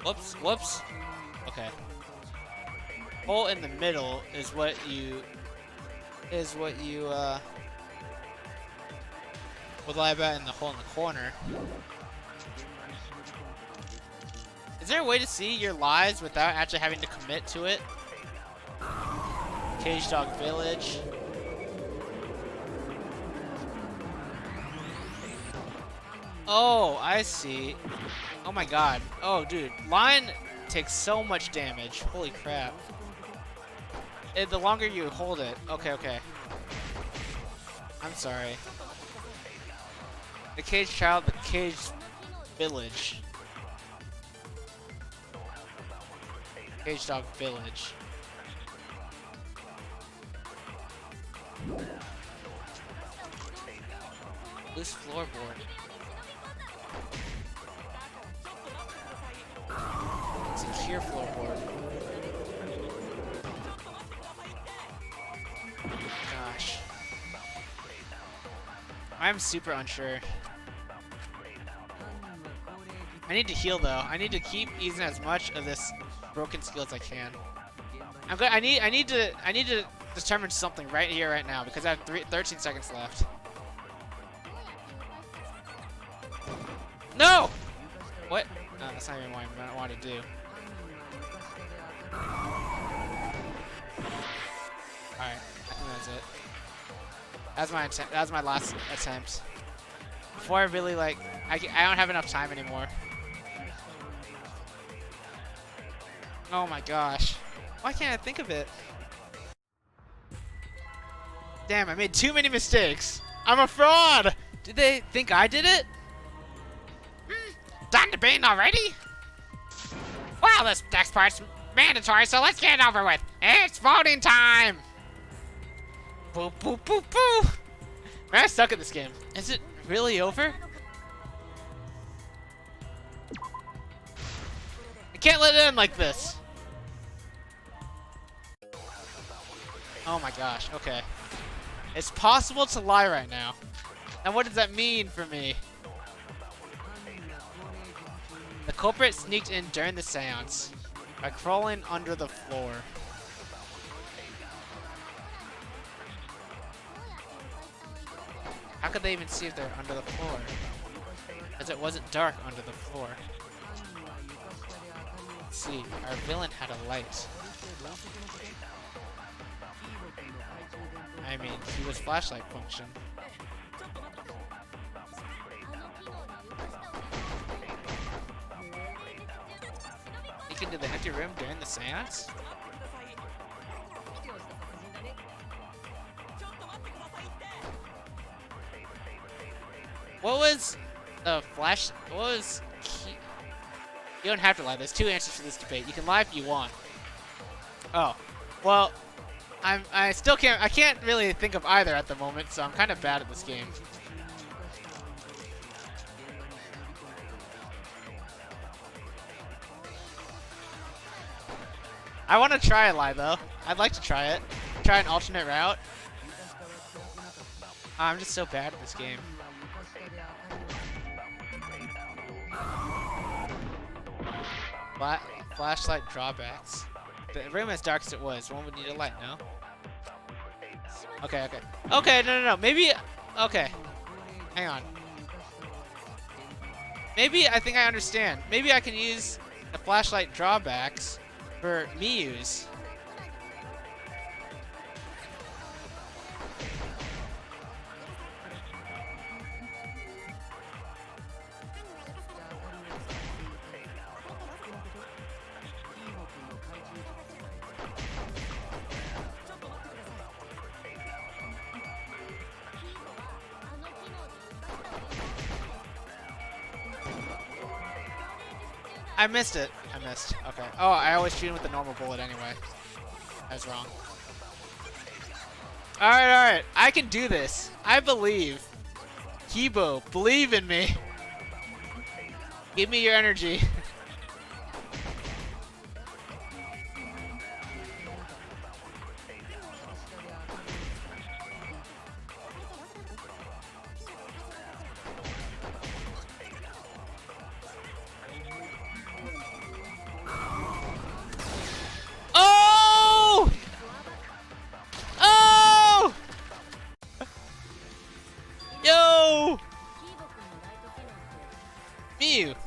Whoops. Okay. Hole in the middle is what you would lie about in the hole in the corner. Is there a way to see your lies without actually having to commit to it? Cage Dog Village. Oh, I see. Oh my god. Oh, dude. Lion takes so much damage. Holy crap. The longer you hold it. Okay. I'm sorry. The Cage Child, the Cage Village. Cage Dog Village. Loose floorboard. Secure floorboard. Gosh. I'm super unsure. I need to heal though. I need to keep using as much of this broken skill as I can. I need to determine something right here, right now, because I have 13 seconds left. No! What? No, that's not even what I want to do. Alright, I think that's it. That was my attempt. That was my last attempt. Before I really I don't have enough time anymore. Oh my gosh. Why can't I think of it? Damn, I made too many mistakes. I'm a fraud! Did they think I did it? Done debating already? Well, this next part's mandatory, so let's get it over with. It's voting time! Boo, boo, boo, boo! Man, I suck at this game. Is it really over? I can't let it end like this. Oh my gosh, okay. It's possible to lie right now. And what does that mean for me? The culprit sneaked in during the seance by crawling under the floor. How could they even see if they're under the floor? Because it wasn't dark under the floor. Let's see, our villain had a light. I mean, he was flashlight function. Sneak into the empty room during the seance? What was the flash? What was key? You don't have to lie. There's two answers to this debate. You can lie if you want. Oh, well, I still can't. I can't really think of either at the moment, so I'm kind of bad at this game. I want to try a lie though. I'd like to try it. Try an alternate route. I'm just so bad at this game. Flashlight drawbacks. The room as dark as it was, one would need a light, no? Okay, okay. Okay, no. Maybe, okay. Hang on. Maybe I think I understand. Maybe I can use the flashlight drawbacks for Miyu's. I missed it. I missed. Okay. Oh, I always shoot him with the normal bullet anyway. I was wrong. Alright, alright. I can do this. I believe. Kibo, believe in me. Give me your energy.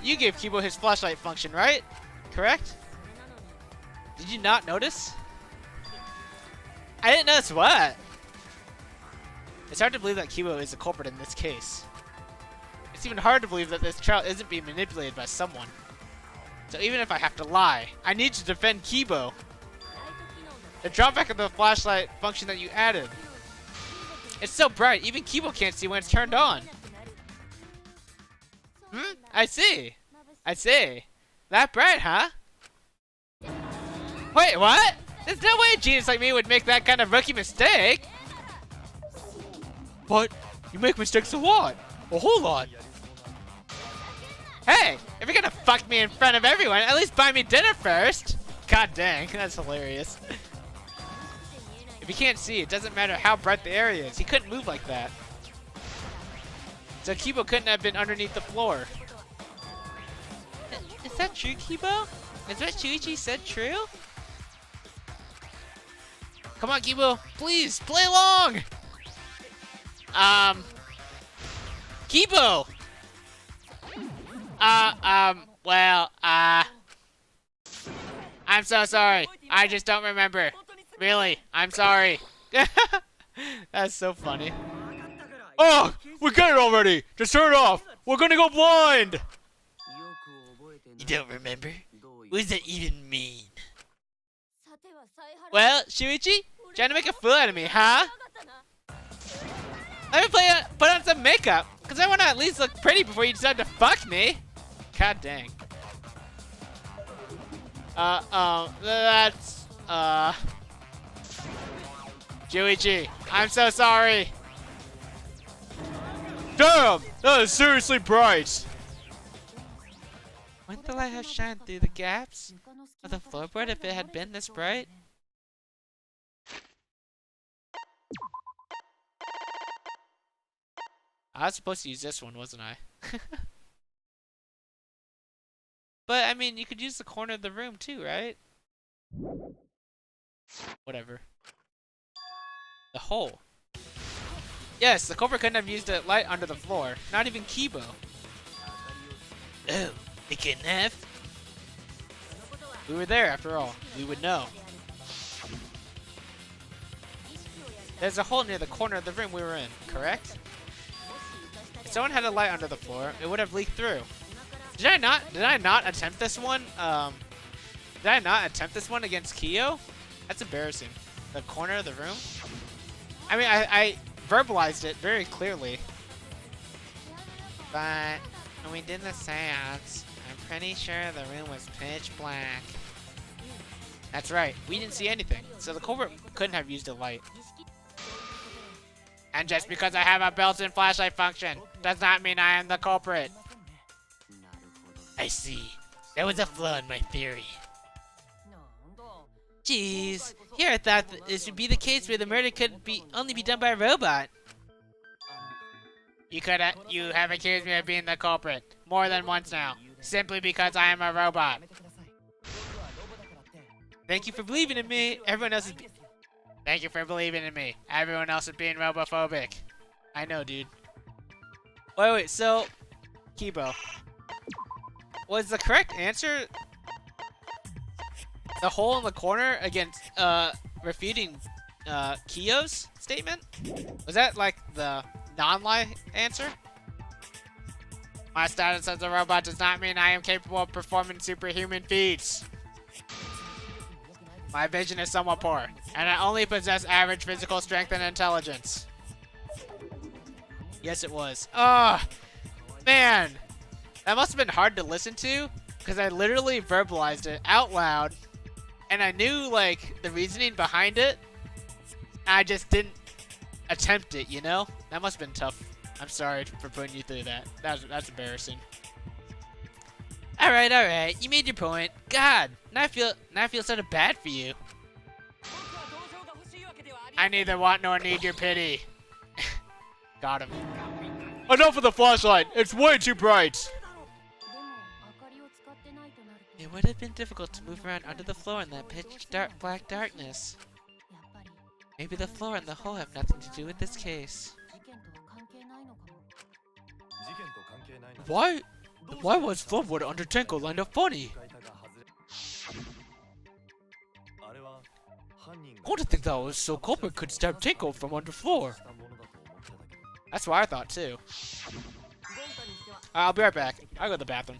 You gave Kibo his flashlight function, right? Correct? Did you not notice? I didn't notice what? It's hard to believe that Kibo is the culprit in this case. It's even hard to believe that this child isn't being manipulated by someone. So even if I have to lie, I need to defend Kibo. The drawback of the flashlight function that you added. It's so bright, even Kibo can't see when it's turned on. I see. I see. That bright, huh? Wait, what? There's no way a genius like me would make that kind of rookie mistake. What? You make mistakes a lot. A whole lot. Hey, if you're gonna fuck me in front of everyone, at least buy me dinner first. God dang, that's hilarious. If you can't see, it doesn't matter how bright the area is. He couldn't move like that. So Kibo couldn't have been underneath the floor. Is that true, Kibo? Is what Shuichi said true? Come on, Kibo, please play along. Kibo. Well, I'm so sorry. I just don't remember. Really, I'm sorry. That's so funny. Oh, we got it already. Just turn it off. We're gonna go blind. You don't remember? What does that even mean? Well, Shuichi, trying to make a fool out of me, huh? Let me put on some makeup, because I want to at least look pretty before you decide to fuck me. God dang. That's, Shuichi, I'm so sorry. Damn, that is seriously bright. Wouldn't the light have shined through the gaps of the floorboard if it had been this bright? I was supposed to use this one, wasn't I? But, I mean, you could use the corner of the room too, right? Whatever. The hole. Yes, the culprit couldn't have used a light under the floor. Not even Kibo. Oh, they couldn't have? We were there after all. We would know. There's a hole near the corner of the room we were in, correct? If someone had a light under the floor, it would have leaked through. Did I not attempt this one? Did I not attempt this one against Kyo? That's embarrassing. The corner of the room? I mean, I verbalized it very clearly. But when we did the seance, I'm pretty sure the room was pitch black. That's right, we didn't see anything, so the culprit couldn't have used a light. And just because I have a built-in flashlight function does not mean I am the culprit. I see. That was a flaw in my theory. Jeez, here I thought that this would be the case where the murder could only be done by a robot. You have accused me of being the culprit more than once now, simply because I am a robot. Thank you for believing in me. Thank you for believing in me. Everyone else is being robophobic. I know, dude. Wait, so Kibo, was the correct answer the hole in the corner against refuting Kyo's statement? Was that like the non-lie answer? My status as a robot does not mean I am capable of performing superhuman feats. My vision is somewhat poor, and I only possess average physical strength and intelligence. Yes, it was. Oh, man. That must have been hard to listen to, because I literally verbalized it out loud, and I knew, like, the reasoning behind it. I just didn't attempt it, you know? That must have been tough. I'm sorry for putting you through that. That's embarrassing. Alright. You made your point. God, now I feel sort of bad for you. I neither want nor need your pity. Got him. Enough of the flashlight! It's way too bright! It would have been difficult to move around under the floor in that pitch black darkness. Maybe the floor and the hole have nothing to do with this case. Why was floorboard under Tenko lined up funny? I want to think that was so culprit could stab Tenko from underfloor. That's what I thought too. I'll be right back. I'll go to the bathroom.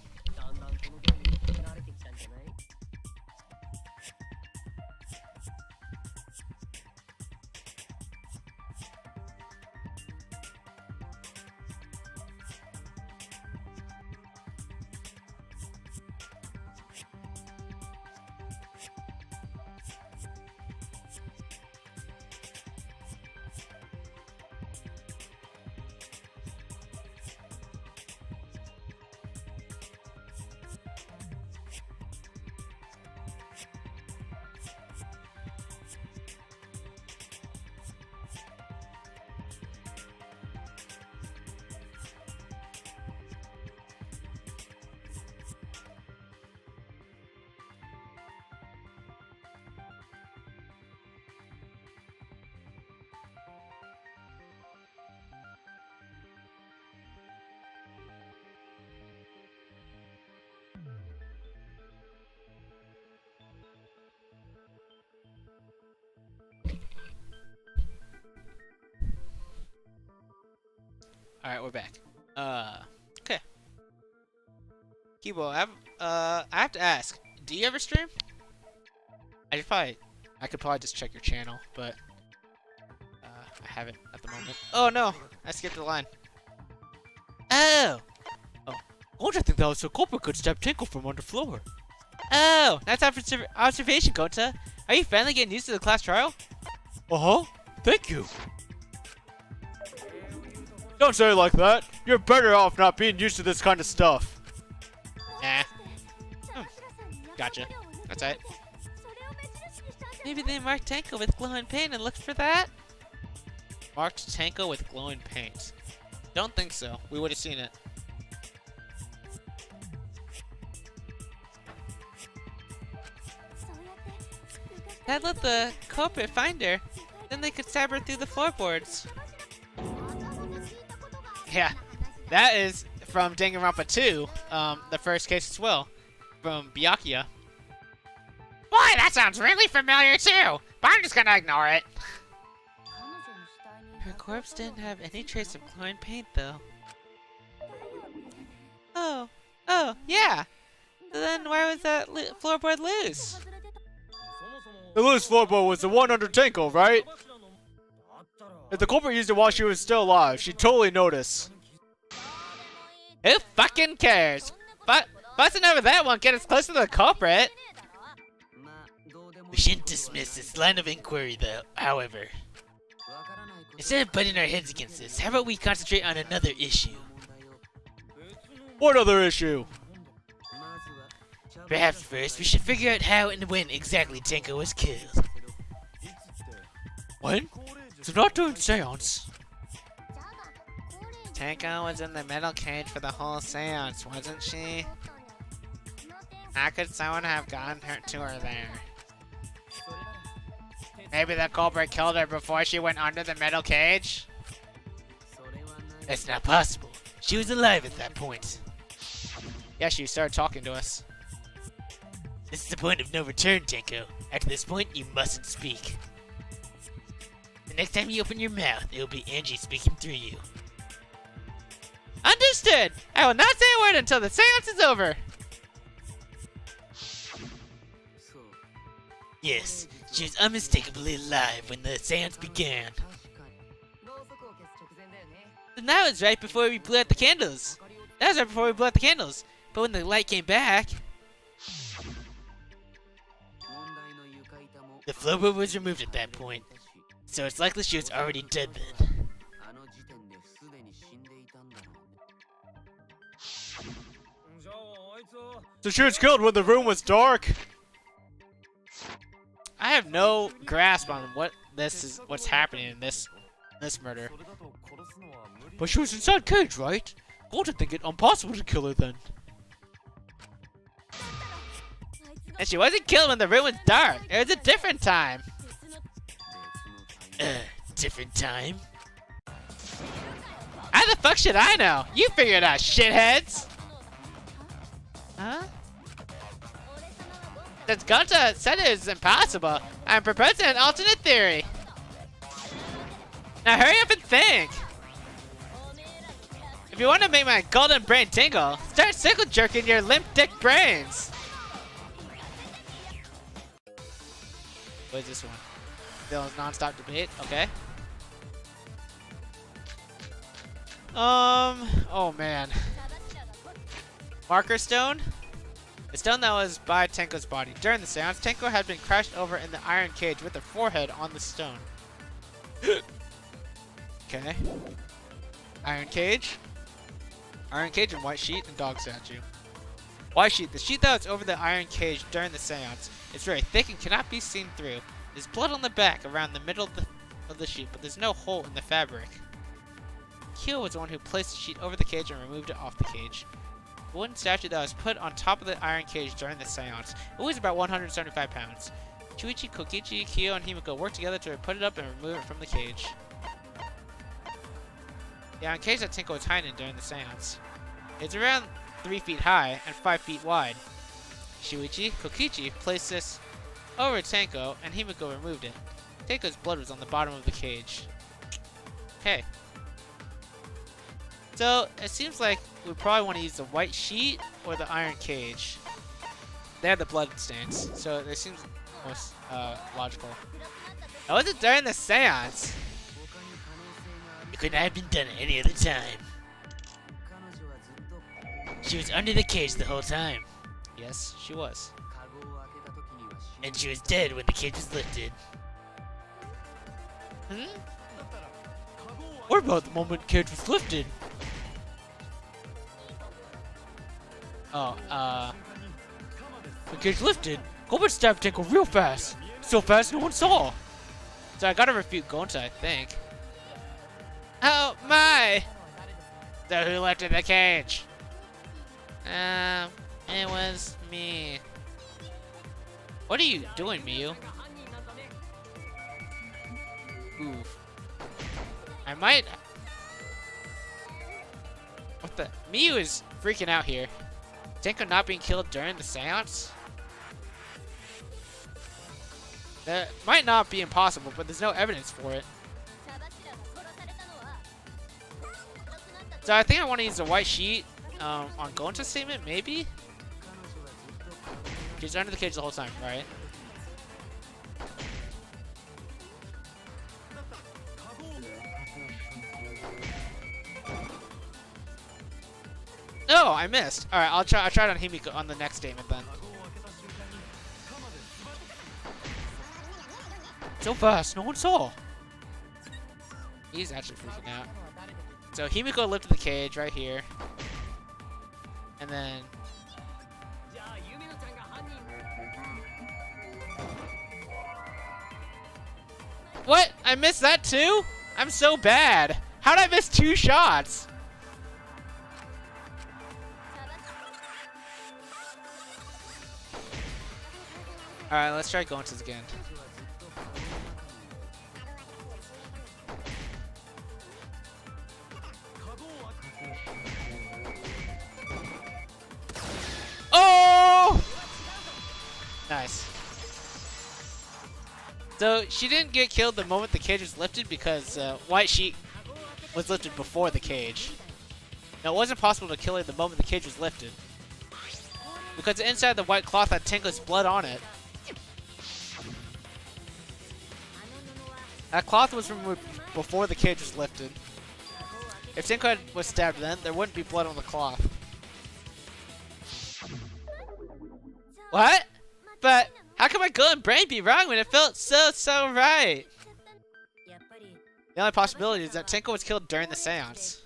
Alright, we're back. Okay. Kibo, I have to ask, do you ever stream? I could probably just check your channel, but I haven't at the moment. Oh no, I skipped the line. Oh! I want to think that was so culprit could stab Tenko from underfloor. Oh, that's observation, Kota. Are you finally getting used to the class trial? Uh-huh. Thank you. Don't say it like that. You're better off not being used to this kind of stuff. Gotcha. That's right. Maybe they marked Tenko with glowing paint and looked for that? Marked Tenko with glowing paint. Don't think so. We would have seen it. That let the culprit find her. Then they could stab her through the floorboards. Yeah, that is from Danganronpa 2, the first case as well, from Byakuya. Boy, that sounds really familiar too, but I'm just gonna ignore it. Her corpse didn't have any trace of chlorine paint, though. Oh, yeah. So then why was that floorboard loose? The loose floorboard was the one under Tenko, right? If the culprit used it while she was still alive, she'd totally notice. Who fucking cares? Busting over that won't get us close to the culprit. We shouldn't dismiss this line of inquiry, though, however. Instead of butting our heads against this, how about we concentrate on another issue? What other issue? Perhaps first, we should figure out how and when exactly Tenko was killed. When? So not during seance. Tenko was in the metal cage for the whole seance, wasn't she? How could someone have gotten her to her there? Maybe the culprit killed her before she went under the metal cage? That's not possible. She was alive at that point. Yeah, she started talking to us. This is the point of no return, Tenko. After this point, you mustn't speak. The next time you open your mouth, it will be Angie speaking through you. Understood! I will not say a word until the seance is over! Yes, she was unmistakably alive when the seance began. And that was right before we blew out the candles. That was right before we blew out the candles. But when the light came back... The floorboard was removed at that point, so it's likely she was already dead then. So she was killed when the room was dark? I have no grasp on what's happening in this murder. But she was inside cage, right? I would think it impossible to kill her then. And she wasn't killed when the room was dark. It was a different time. Different time? How the fuck should I know? You figure it out, shitheads! Huh? Since Gonta said it was impossible, I'm proposing an alternate theory. Now hurry up and think! If you want to make my golden brain tingle, start circle jerking your limp dick brains! What is this one? Dylan's non-stop debate, okay. Oh man. Marker stone? The stone that was by Tenko's body. During the seance, Tenko had been crashed over in the iron cage with her forehead on the stone. Okay. Iron cage. Iron cage and white sheet and dog statue. White sheet. The sheet that was over the iron cage during the seance is very thick and cannot be seen through. There's blood on the back around the middle of the sheet, but there's no hole in the fabric. Kyo was the one who placed the sheet over the cage and removed it off the cage. The wooden statue that was put on top of the iron cage during the seance. It weighs about 175 pounds. Chuichi, Kokichi, Kyo, and Himiko worked together to put it up and remove it from the cage. The iron cage that Tenko was hiding in during the seance. It's around 3 feet high and 5 feet wide. Shuichi, Kokichi placed this over Tenko, and Himiko removed it. Tenko's blood was on the bottom of the cage. Okay. So, it seems like we probably want to use the white sheet or the iron cage. They have the blood stains, so it seems most logical. That wasn't during the seance. It could not have been done at any other time. She was under the cage the whole time. Yes, she was. And she was dead when the cage was lifted. What about the moment the cage was lifted? The cage lifted. Gobert stabbed Tenko real fast. So fast no one saw. So I gotta refute Gonta, I think. Oh my! So who lifted the cage? It was me. What are you doing, Miyu? Oof. I might... What the? Miyu is freaking out here. Tenko not being killed during the seance? That might not be impossible, but there's no evidence for it. So I think I want to use the white sheet on Gonta's statement, maybe? She's under the cage the whole time, right? No, I missed. All right, I'll try it on Himiko on the next statement then. So fast, no one saw. He's actually freaking out. So Himiko lifted the cage right here, and then. What? I missed that too? I'm so bad. How did I miss 2 shots? Alright, let's try going to this again. Oh! Nice. So she didn't get killed the moment the cage was lifted because white sheet was lifted before the cage. Now it wasn't possible to kill her the moment the cage was lifted because inside the white cloth had Tenko's blood on it. That cloth was removed before the cage was lifted. If Tenko was stabbed then, there wouldn't be blood on the cloth. What? But how can my gut and brain be wrong when it felt so right? The only possibility is that Tenko was killed during the seance.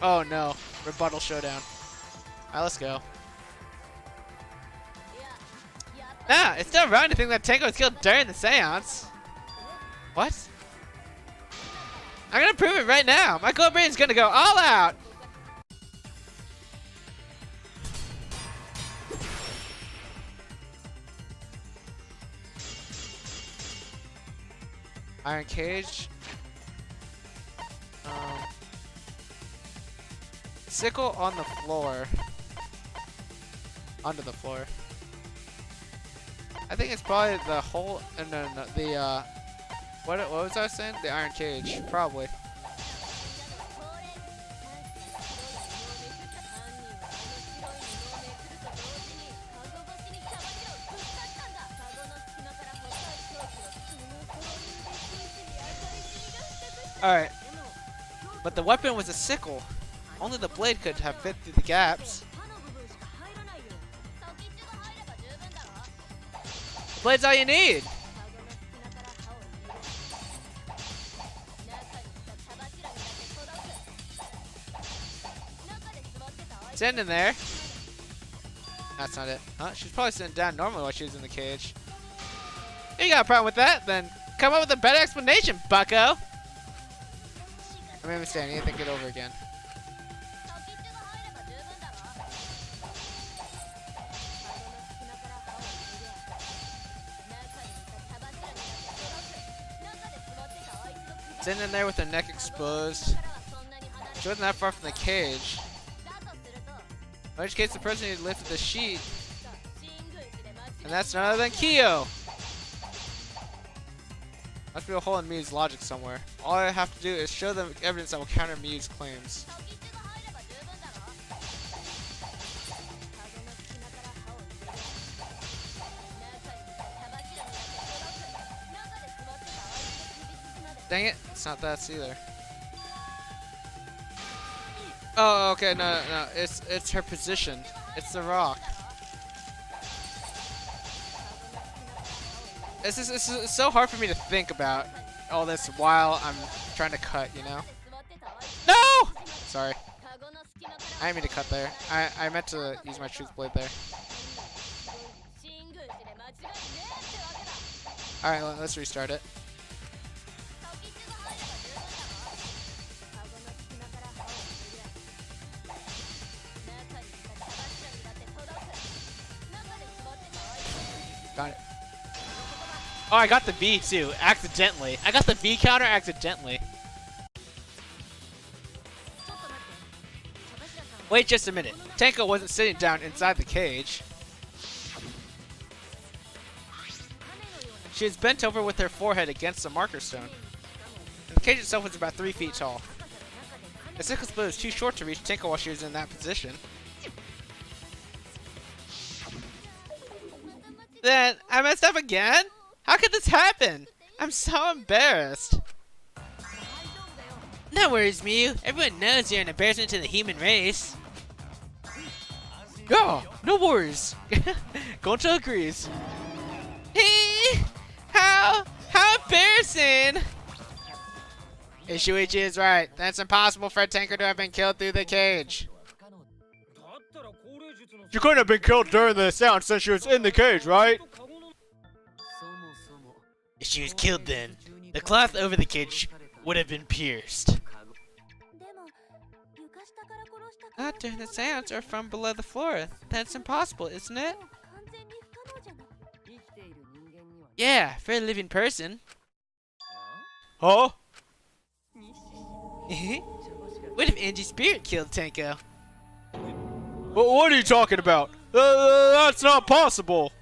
Oh no. Rebuttal showdown. Alright, let's go. Ah, it's still wrong to think that Tenko was killed during the seance. What? I'm gonna prove it right now. My gut brain is gonna go all out. Iron cage. Sickle on the floor. Onto the floor. I think it's probably the whole. No. The what was I saying? The iron cage, probably. Alright. But the weapon was a sickle. Only the blade could have fit through the gaps. The blade's all you need. Sitting in there. That's not it. Huh? She's probably sitting down normally while she was in the cage. You got a problem with that? Then come up with a better explanation, bucko. I made a mistake. I need to think it over again. Sitting in there with her neck exposed. She wasn't that far from the cage. In which case, the person who lifted the sheet, and that's none other than Kyo. Must be a hole in Miyu's logic somewhere. All I have to do is show them evidence that will counter Miyu's claims. Dang it, it's not that either. Oh, okay, no, it's her position. It's the rock. It's so hard for me to think about all this while I'm trying to cut, you know? No! Sorry. I didn't mean to cut there. I meant to use my truth blade there. Alright, let's restart it. Got it. Oh, I got the V too, accidentally. I got the V counter accidentally. Wait just a minute. Tenko wasn't sitting down inside the cage. She was bent over with her forehead against the marker stone. And the cage itself was about 3 feet tall. The sickle split was too short to reach Tenko while she was in that position. Then, I messed up again? How could this happen? I'm so embarrassed. No worries, Miu. Everyone knows you're an embarrassment to the human race. Yeah, no worries. Goncha agrees. How embarrassing! Ishuichi is right. That's impossible for Tenko to have been killed through the cage. She couldn't have been killed during the sound since she was in the cage, right? If she was killed then, the cloth over the cage would have been pierced. Not during the seance or from below the floor. That's impossible, isn't it? Yeah, for a living person. Huh? What if Angie's spirit killed Tenko? What are you talking about? That's not possible.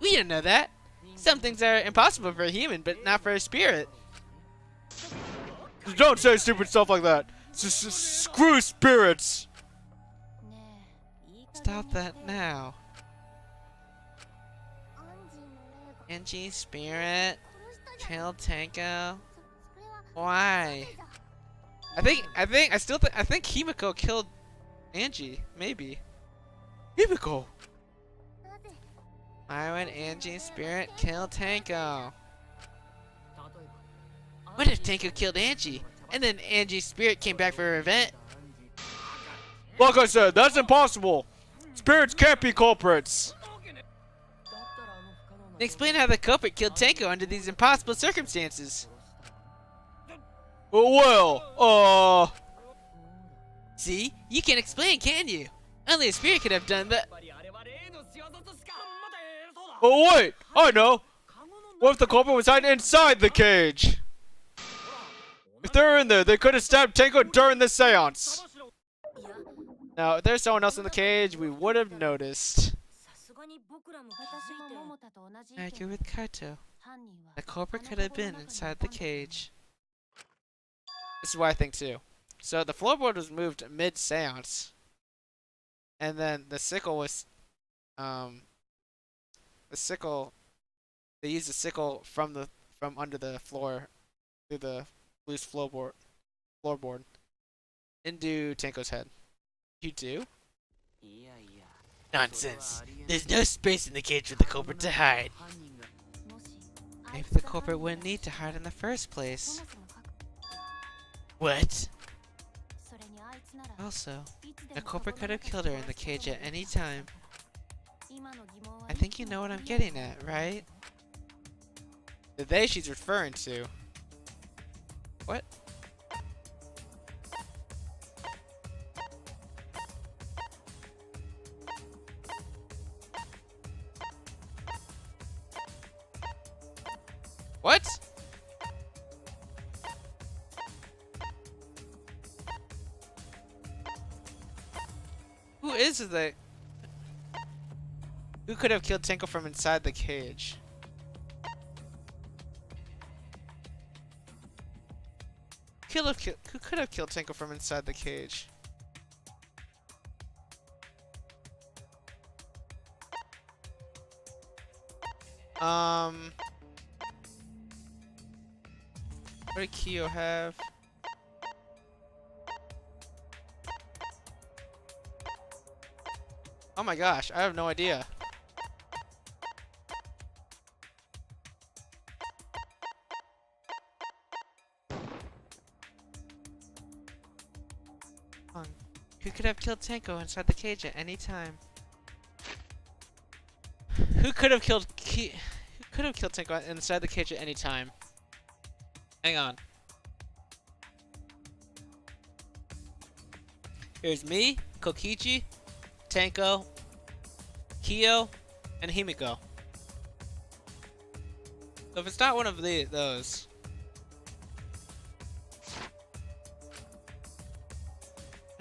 We don't know that. Some things are impossible for a human, but not for a spirit. Don't say stupid stuff like that. Screw spirits. Stop that now. Angie's spirit killed Tenko. Why? I think Himiko killed Angie. Maybe. Himiko. Why would Angie's spirit kill Tenko? What if Tenko killed Angie, and then Angie's spirit came back for her event? Like I said, that's impossible. Spirits can't be culprits. Explain how the culprit killed Tenko under these impossible circumstances. Well, See? You can't explain, can you? Only a spirit could have done that. oh wait, I know. What if the culprit was hiding inside the cage? If they were in there, they could have stabbed Tenko during the seance. Now, if there's someone else in the cage, we would have noticed. I agree with Kaito. The culprit could have been inside the cage. This is what I think too. So the floorboard was moved mid-seance. And then the sickle was, they used the sickle from under the floor through the loose floorboard into Tenko's head. You do? Nonsense. There's no space in the cage for the culprit to hide. Maybe the culprit wouldn't need to hide in the first place. What? Also, the culprit could have killed her in the cage at any time. I think you know what I'm getting at, right? The they she's referring to. What? What? Who is the... Who could have killed Tenko from inside the cage? Who could have killed Tenko from inside the cage? What did Kyo have? Oh my gosh, I have no idea. Who could have killed Tenko inside the cage at any time? Who could have killed Tenko inside the cage at any time? Hang on. Here's me, Kokichi, Tenko, Kyo, and Himiko. So if it's not one of those,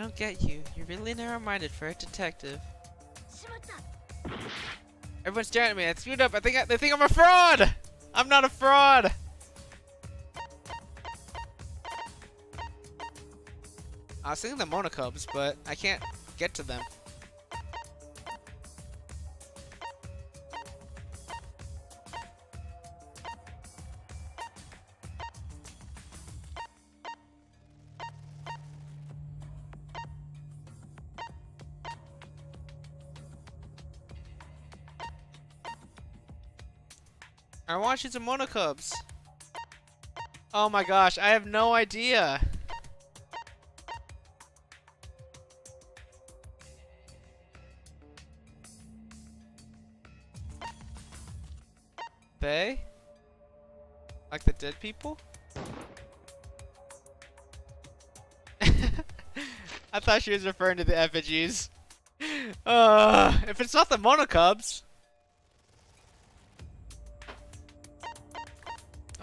I don't get you. You're really narrow-minded for a detective. Everyone's staring at me. I screwed up. They think I'm a fraud. I'm not a fraud. I was thinking the Monocubs, but I can't get to them. I want you some Monocubs. Oh my gosh, I have no idea. They? Like the dead people? I thought she was referring to the effigies. If it's not the Monocubs.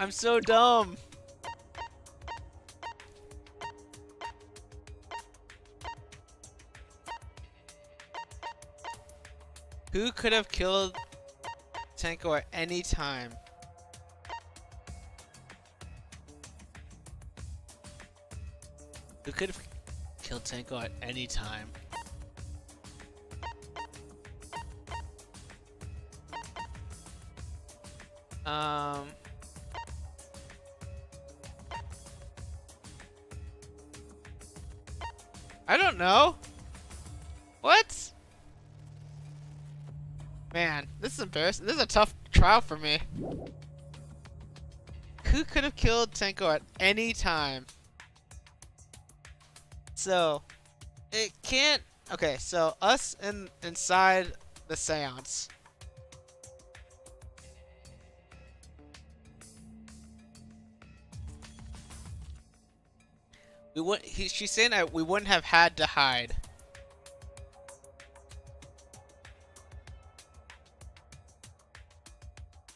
I'm so dumb. Who could have killed Tenko at any time? Who could have killed Tenko at any time? I don't know. What? Man, this is embarrassing. This is a tough trial for me. Who could have killed Tenko at any time? So, it can't. Okay, so us inside the seance. She's saying that we wouldn't have had to hide.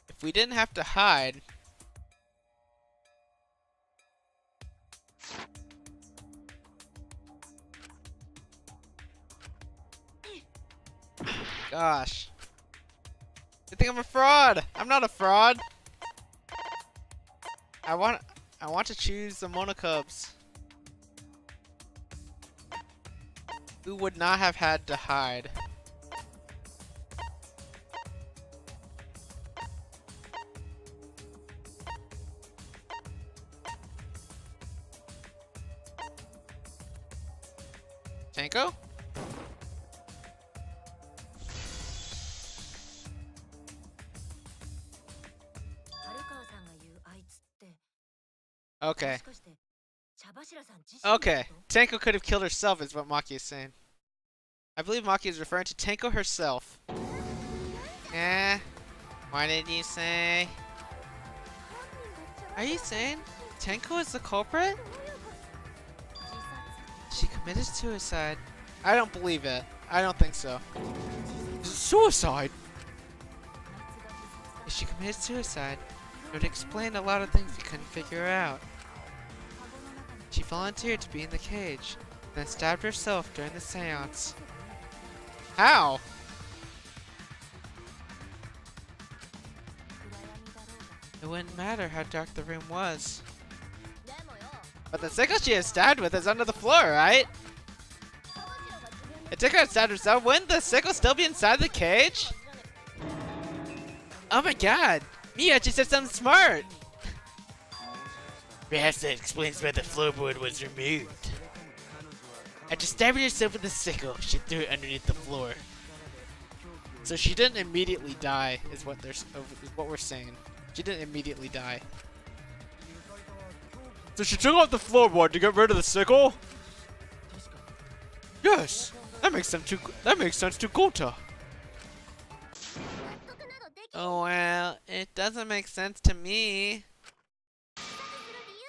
If we didn't have to hide, gosh, I think I'm a fraud. I'm not a fraud. I want to choose the Monocubs. Who would not have had to hide? Tenko? Okay. Okay. Tenko could have killed herself is what Maki is saying. I believe Maki is referring to Tenko herself. Eh? What did you say? Are you saying Tenko is the culprit? She committed suicide. I don't believe it. I don't think so. Suicide? If she committed suicide, it would explain a lot of things we couldn't figure out. She volunteered to be in the cage, then stabbed herself during the seance. How? It wouldn't matter how dark the room was. But the sickle she is stabbed with is under the floor, right? If Tenko had stabbed herself, wouldn't the sickle still be inside the cage? Oh my god! Mia just said something smart! Perhaps that explains why the floorboard was removed. After stabbing herself with a sickle, she threw it underneath the floor. So she didn't immediately die, is what we're saying. She didn't immediately die. So she took off the floorboard to get rid of the sickle? Yes! That makes sense to Kota. Oh well, it doesn't make sense to me.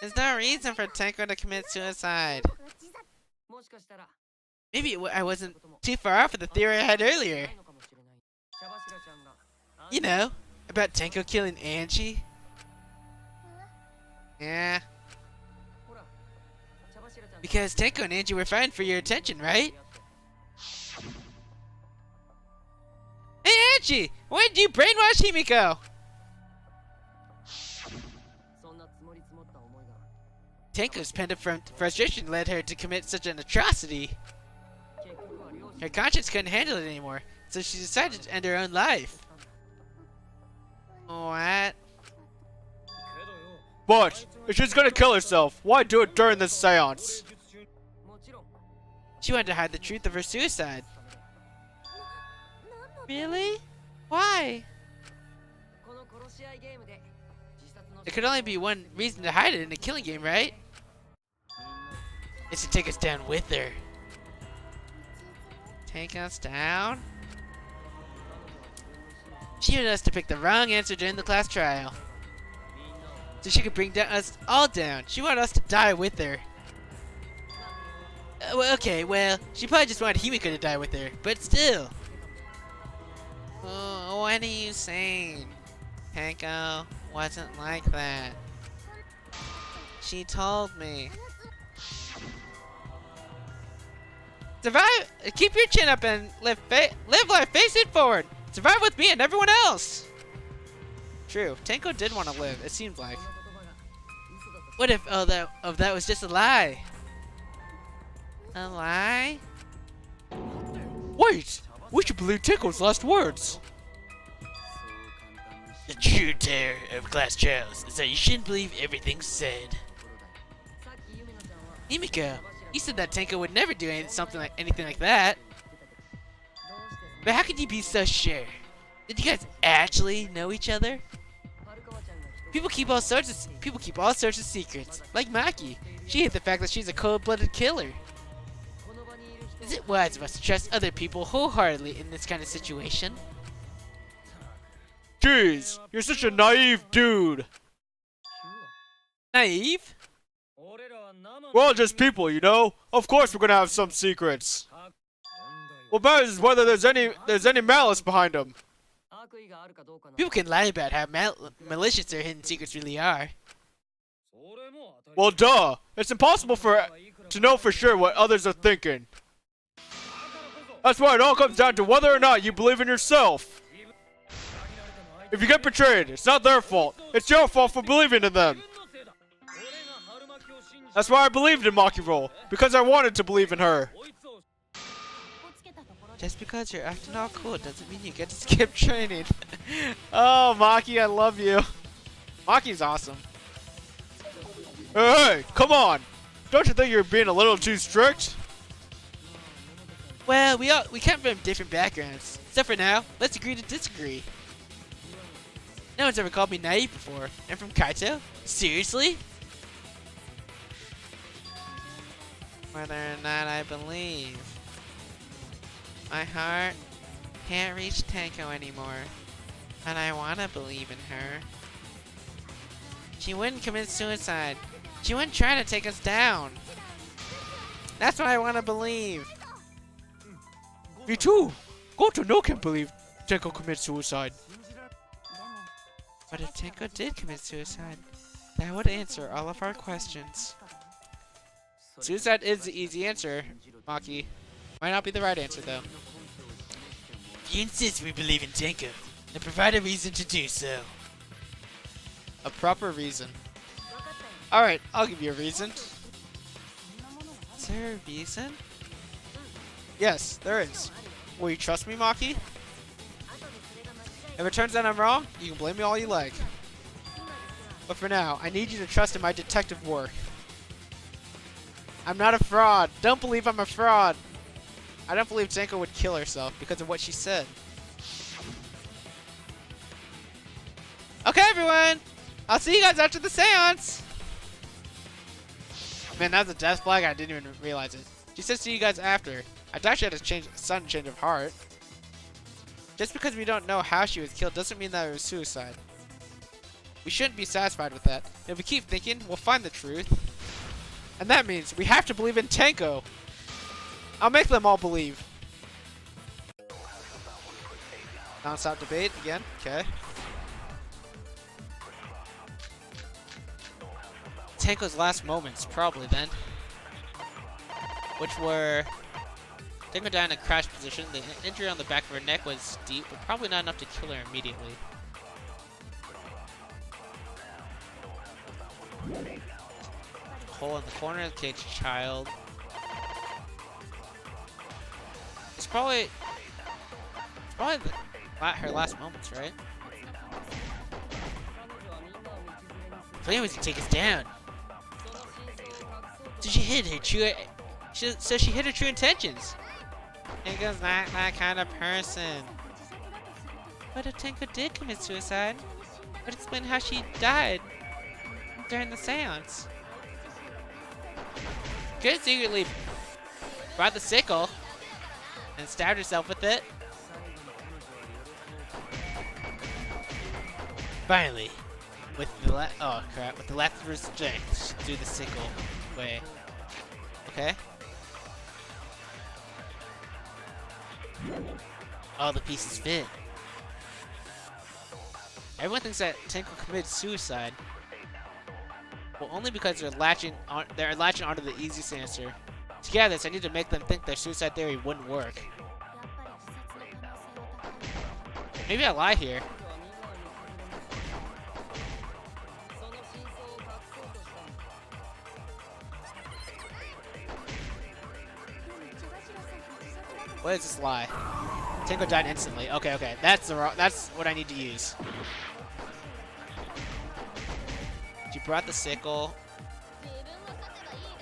There's no reason for Tenko to commit suicide. Maybe I wasn't too far off with the theory I had earlier. You know, about Tenko killing Angie. Because Tenko and Angie were fighting for your attention, right? Hey Angie! Why did you brainwash Himiko? Tenko's pent-up frustration led her to commit such an atrocity. Her conscience couldn't handle it anymore, so she decided to end her own life. What? But if she's gonna kill herself, why do it during this seance? She wanted to hide the truth of her suicide. Really? Why? There could only be one reason to hide it in a killing game, right? It's to take us down with her. Take us down? She wanted us to pick the wrong answer during the class trial. So she could bring us all down. She wanted us to die with her. Okay, well, she probably just wanted Himiko to die with her, but still. Oh, what are you saying? Tenko wasn't like that. She told me. Survive! Keep your chin up and live life facing forward! Survive with me and everyone else! True, Tenko did want to live, it seemed like. What if that was just a lie? A lie? Wait! We should believe Tenko's last words! The true terror of class trials is that you shouldn't believe everything said. Himiko, you said that Tenko would never do anything like that. But how could you be so sure? Did you guys actually know each other? People keep all sorts of secrets, like Maki. She hid the fact that she's a cold-blooded killer. Is it wise of us to trust other people wholeheartedly in this kind of situation? Jeez, you're such a naive dude. Naive? We're all just people, you know? Of course we're gonna have some secrets. What matters is whether there's any malice behind them. People can lie about how malicious their hidden secrets really are. Well, duh. It's impossible to know for sure what others are thinking. That's why it all comes down to whether or not you believe in yourself. If you get betrayed, it's not their fault. It's your fault for believing in them. That's why I believed in Makiro, because I wanted to believe in her. Just because you're acting all cool doesn't mean you get to skip training. Oh, Maki, I love you. Maki's awesome. Hey, come on! Don't you think you're being a little too strict? Well, we come from different backgrounds. So for now, let's agree to disagree. No one's ever called me naive before. I'm from Kaito? Seriously? Whether or not I believe. My heart can't reach Tenko anymore, but I want to believe in her. She wouldn't commit suicide. She wouldn't try to take us down. That's what I want to believe. Me too. Goto no can believe Tenko commits suicide. But if Tenko did commit suicide, that would answer all of our questions. Suicide is the easy answer, Maki. Might not be the right answer, though. If you insist we believe in Tenko, then provide a reason to do so. A proper reason. Alright, I'll give you a reason. Is there a reason? Yes, there is. Will you trust me, Maki? If it turns out I'm wrong, you can blame me all you like. But for now, I need you to trust in my detective work. I'm not a fraud. Don't believe I'm a fraud. I don't believe Tenko would kill herself because of what she said. Okay, everyone. I'll see you guys after the seance. Man, that was a death flag. I didn't even realize it. She said see you guys after. I thought she had a sudden change of heart. Just because we don't know how she was killed doesn't mean that it was suicide. We shouldn't be satisfied with that. If we keep thinking, we'll find the truth. And that means we have to believe in Tenko. I'll make them all believe. Non-stop debate again. Okay. Tenko's last moments, probably then. which were Tenko died in a crash position. The injury on the back of her neck was deep, but probably not enough to kill her immediately. Hole in the corner of the caged child. It's probably her last moments, right? Flame was to take us down. So she hid her true. So she hid her true intentions. Tenko's not that kind of person. But if Tenko did commit suicide, that would explain how she died during the seance. Could secretly brought the sickle and stabbed herself with it. Finally, with the lack of her strength, she threw the sickle away. Okay. All the pieces fit. Everyone thinks that Tenko committed suicide. Well, only because they're latching onto the easiest answer. To get this, I need to make them think their suicide theory wouldn't work. Maybe I lie here. What is this lie? Tenko died instantly. Okay. That's what I need to use. She brought the sickle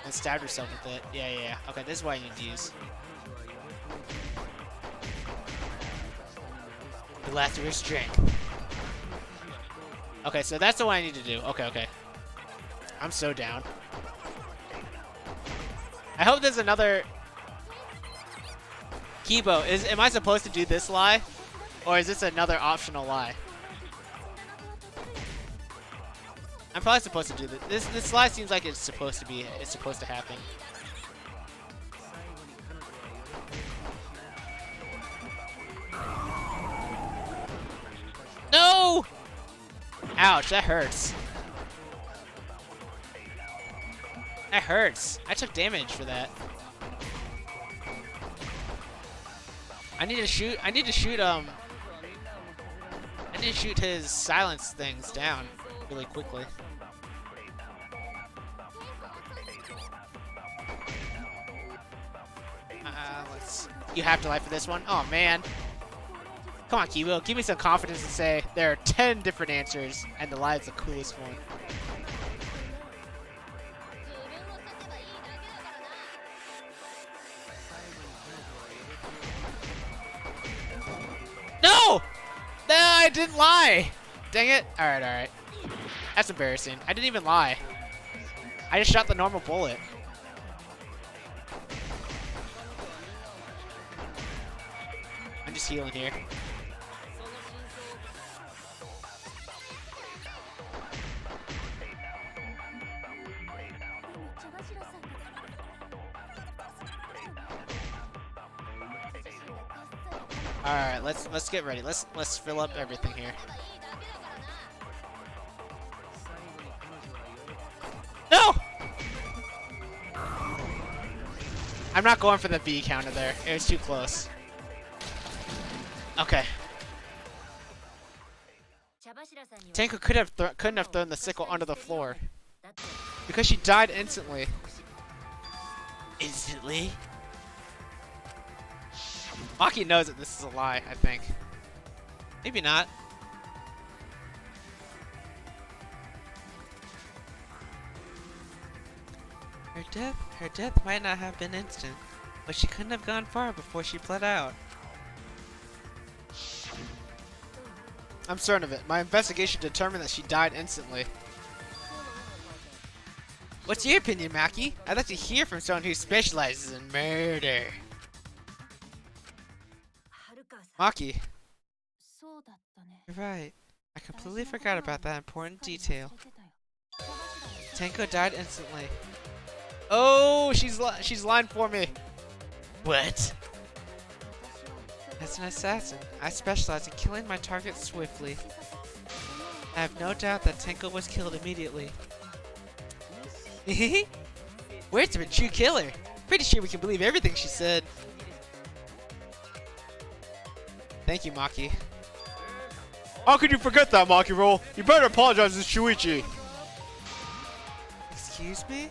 and stabbed herself with it. Yeah. Okay, this is what I need to use. The last of her strength. Okay, so that's the one I need to do. Okay. I'm so down. I hope there's another... Kibo, am I supposed to do this lie? Or is this another optional lie? I'm probably supposed to do this. This lie seems like it's supposed to happen. No! Ouch, that hurts. That hurts. I took damage for that. I need to shoot his silence things down really quickly. You have to lie for this one? Oh man. Come on, Kibo, give me some confidence to say there are 10 different answers and the lie is the coolest one. No! No, I didn't lie! Dang it. Alright. That's embarrassing. I didn't even lie. I just shot the normal bullet. I'm just healing here. Alright, let's get ready. Let's fill up everything here. No! I'm not going for the B counter there. It was too close. Okay. Tenko couldn't have thrown the sickle onto the floor because she died instantly. Instantly? Maki knows that this is a lie, I think. Maybe not. Her death might not have been instant, but she couldn't have gone far before she bled out. I'm certain of it. My investigation determined that she died instantly. What's your opinion, Maki? I'd like to hear from someone who specializes in murder. Maki. You're right. I completely forgot about that important detail. Tenko died instantly. Oh, she's lying for me. What? As an assassin, I specialize in killing my targets swiftly. I have no doubt that Tenko was killed immediately. Where's the true killer? Pretty sure we can believe everything she said. Thank you, Maki. How could you forget that, Maki Roll? You better apologize to Shuichi. Excuse me?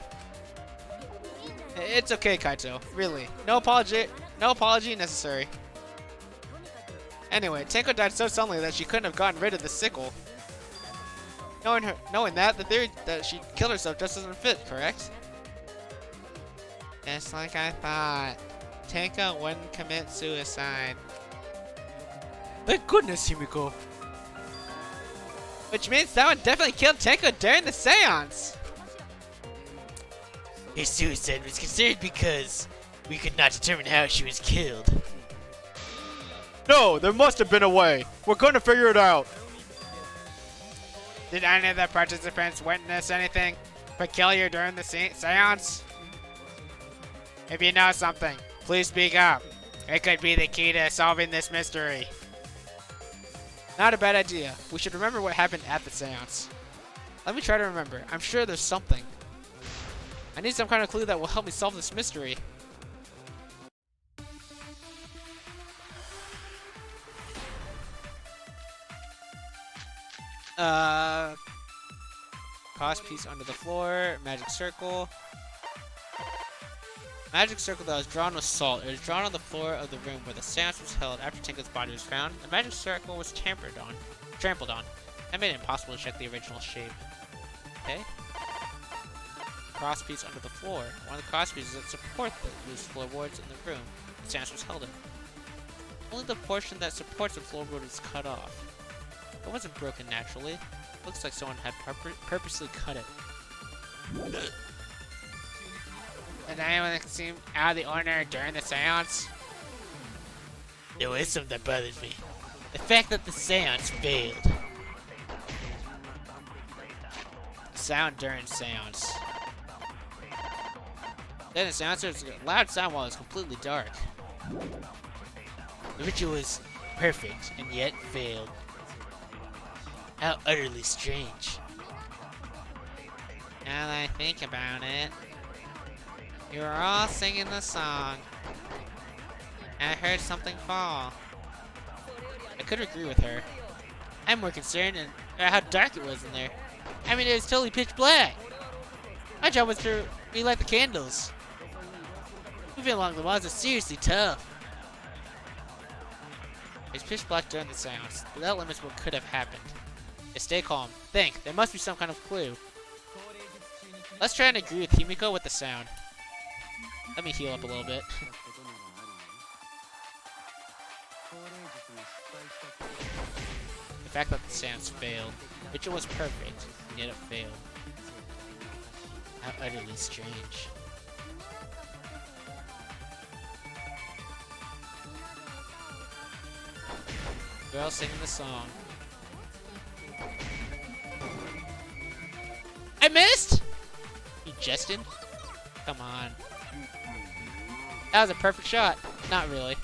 It's okay, Kaito. Really. No apology necessary. Anyway, Tenko died so suddenly that she couldn't have gotten rid of the sickle. Knowing that, the theory that she killed herself just doesn't fit, correct? Just like I thought. Tenko wouldn't commit suicide. Thank goodness, Himiko. Which means someone definitely killed Tenko during the seance. Her suicide was considered because we could not determine how she was killed. No, there must have been a way. We're gonna figure it out. Did any of the participants witness anything peculiar during the seance? If you know something, please speak up. It could be the key to solving this mystery. Not a bad idea. We should remember what happened at the seance. Let me try to remember. I'm sure there's something. I need some kind of clue that will help me solve this mystery. Cross piece under the floor. Magic circle. Magic circle that was drawn with salt. It was drawn on the floor of the room where the seance was held after Tenko's body was found. The magic circle was trampled on. That made it impossible to check the original shape. Okay. Cross piece under the floor. One of the cross pieces that support the loose floorboards in the room the seance was held in. Only the portion that supports the floorboard was cut off. It wasn't broken naturally. Looks like someone had purposely cut it. Did anyone seem out of the ordinary during the seance? There was something that bothered me. The fact that the seance failed. Sound during seance. Then the seance was a loud sound while it was completely dark. The ritual was perfect and yet failed. How utterly strange. Now that I think about it, you were all singing the song. And I heard something fall. I could agree with her. I'm more concerned about how dark it was in there. I mean, it was totally pitch black. My job was to relight the candles. Moving along the walls is seriously tough. It's pitch black during the seance, but that limits what could have happened. Just stay calm. Think. There must be some kind of clue. Let's try and agree with Himiko with the sound. Let me heal up a little bit. The fact that the seance failed. Ritual was perfect, and yet it failed. How utterly strange. Girl singing the song. I missed? You jesting? Come on. That was a perfect shot. Not really.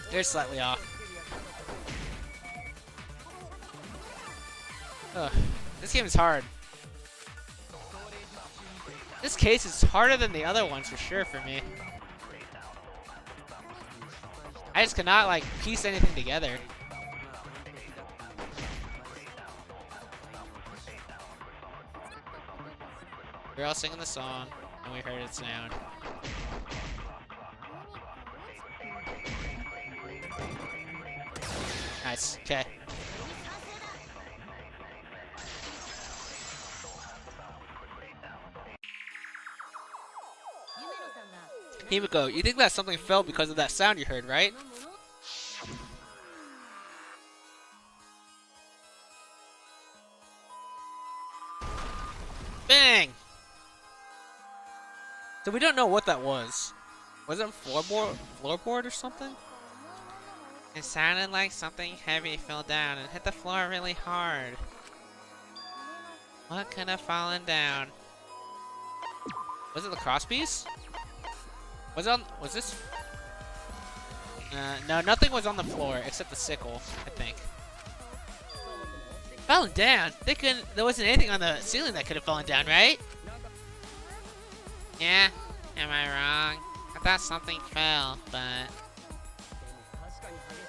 They're slightly off. Ugh. This game is hard. This case is harder than the other ones for sure for me. I just cannot like piece anything together. We're all singing the song, and we heard its sound. Nice. Okay. Himiko, you think that something fell because of that sound you heard, right? Bang! So we don't know what that was. Was it a floorboard or something? It sounded like something heavy fell down and hit the floor really hard. What could have fallen down? Was it the crosspiece? Was this? No, nothing was on the floor except the sickle, I think. Fallen down? There wasn't anything on the ceiling that could have fallen down, right? Yeah, am I wrong? thought something fell, but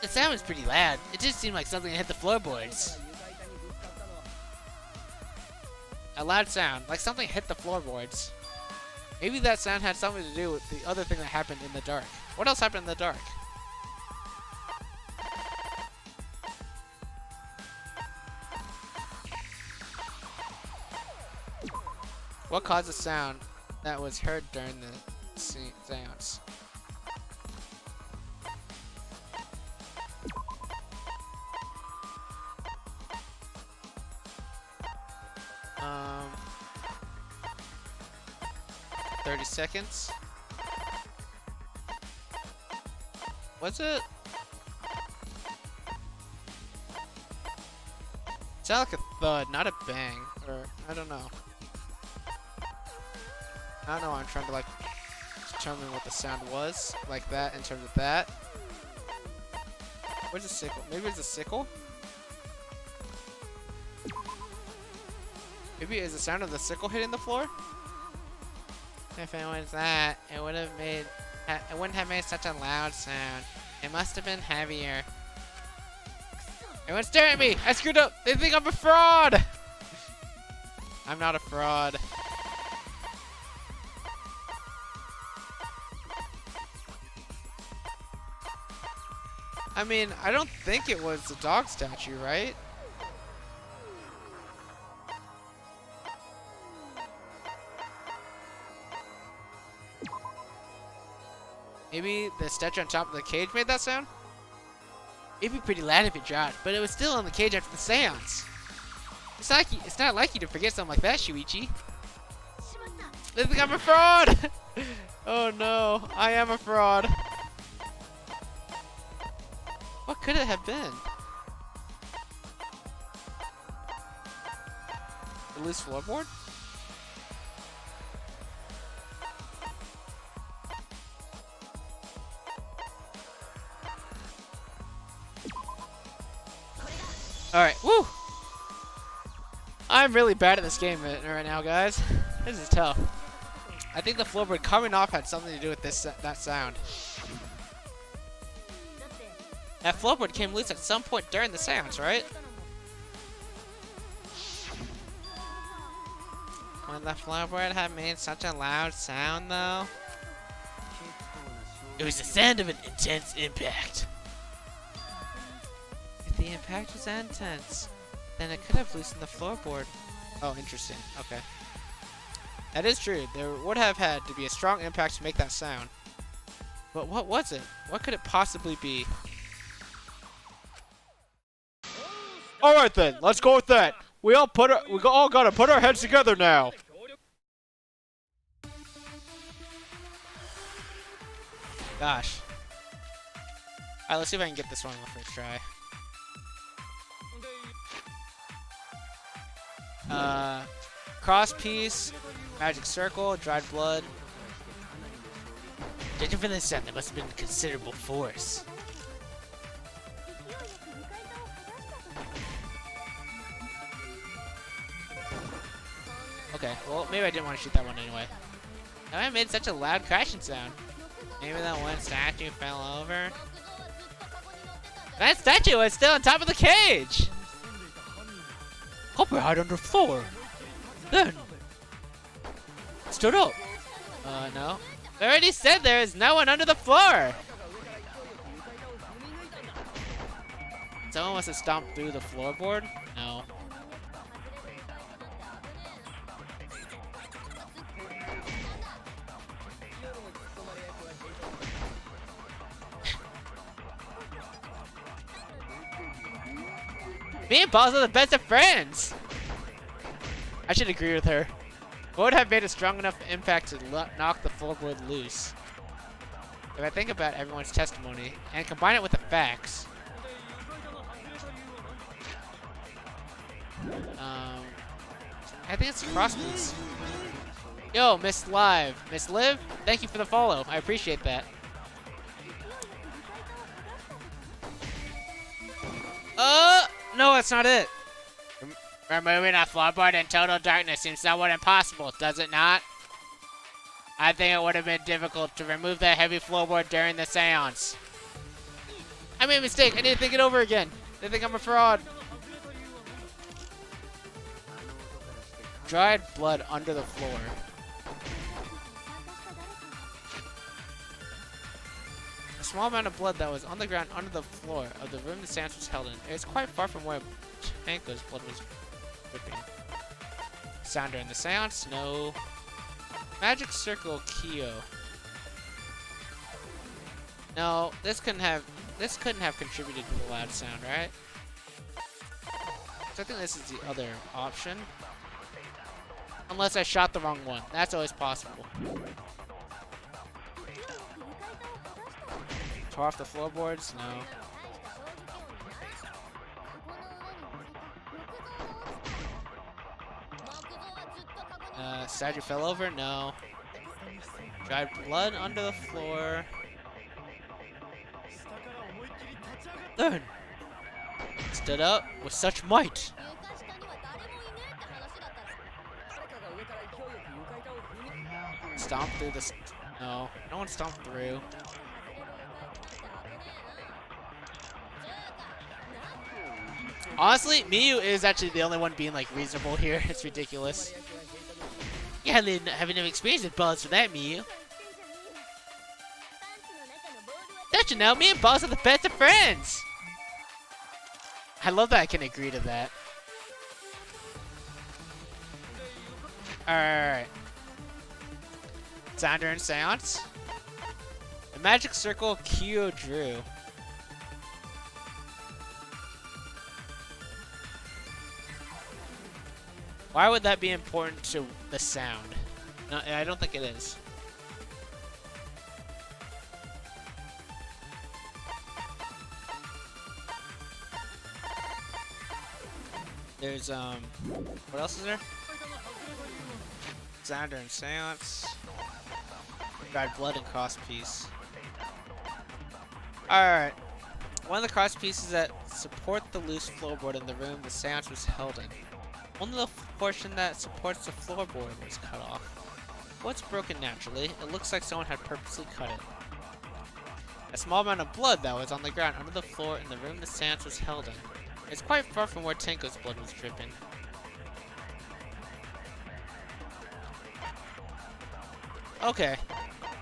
the sound was pretty loud. It just seemed like something hit the floorboards. A loud sound, like something hit the floorboards. Maybe that sound had something to do with the other thing that happened in the dark. What else happened in the dark? What caused the sound that was heard during the seance? Um, 30 seconds. Was it? It sounded like a thud, not a bang. Or, I don't know. I don't know, I'm trying to like determine what the sound was, like that, in terms of that. Where's the sickle? Maybe it's a sickle? Maybe it's the sound of the sickle hitting the floor? If it was that, it wouldn't have made such a loud sound. It must have been heavier. Everyone's staring at me! I screwed up! They think I'm a fraud! I'm not a fraud. I mean, I don't think it was the dog statue, right? Maybe the statue on top of the cage made that sound? It'd be pretty loud if it dropped, but it was still on the cage after the seance. It's not like you to forget something like that, Shuichi. They think I'm a fraud! Oh no, I am a fraud. What could it have been? A loose floorboard? Alright, woo! I'm really bad at this game right now, guys. This is tough. I think the floorboard coming off had something to do with that sound. That floorboard came loose at some point during the seance, right? When the floorboard had made such a loud sound, though. It was the sound of an intense impact. If the impact was intense, then it could have loosened the floorboard. Oh, interesting. Okay. That is true. There would have had to be a strong impact to make that sound. But what was it? What could it possibly be? All right then, let's go with that. We all gotta put our heads together now. Gosh. Alright, let's see if I can get this one on the first try. Cross piece, magic circle, dried blood. Judging from the sound, there must have been considerable force. Okay, well, maybe I didn't want to shoot that one anyway. I made such a loud crashing sound. Maybe that one statue fell over. That statue was still on top of the cage! Culprit hide under floor. Then stood up. No. I already said there is no one under the floor! Someone must have stomped through the floorboard? No. Me and Balls are the best of friends! I should agree with her. What would have made a strong enough impact to knock the floorboard loose? If I think about everyone's testimony and combine it with the facts, I think it's a crosspiece. Yo, Miss Live. Miss Liv, thank you for the follow. I appreciate that. No, that's not it. Removing a floorboard in total darkness seems somewhat impossible, does it not? I think it would have been difficult to remove that heavy floorboard during the seance. I made a mistake. I need to think it over again. They think I'm a fraud. Dried blood under the floor. A small amount of blood that was on the ground under the floor of the room the seance was held in. It was quite far from where Tanko's blood was dripping. Sound during the seance? No. Magic circle Kyo. No, this couldn't have contributed to the loud sound, right? So I think this is the other option. Unless I shot the wrong one. That's always possible. Tore off the floorboards? No. Statue fell over? No. Dried blood under the floor. Then stood up with such might. Stomp through the. No, no one stomped through. Honestly, Miyu is actually the only one being like reasonable here. It's ridiculous. You hardly have enough experience with balls for that, Miyu. Don't you know, me and balls are the best of friends. I love that I can agree to that. Alright. Sounder and Seance. The magic circle Kyo drew. Why would that be important to the sound? No, I don't think it is. There's, what else is there? Sounder and Seance. Dried blood and cross piece. Alright. One of the cross pieces that support the loose floorboard in the room the seance was held in. Only the portion that supports the floorboard was cut off. What's broken naturally? It looks like someone had purposely cut it. A small amount of blood that was on the ground under the floor in the room the seance was held in. It's quite far from where Tenko's blood was dripping. Okay.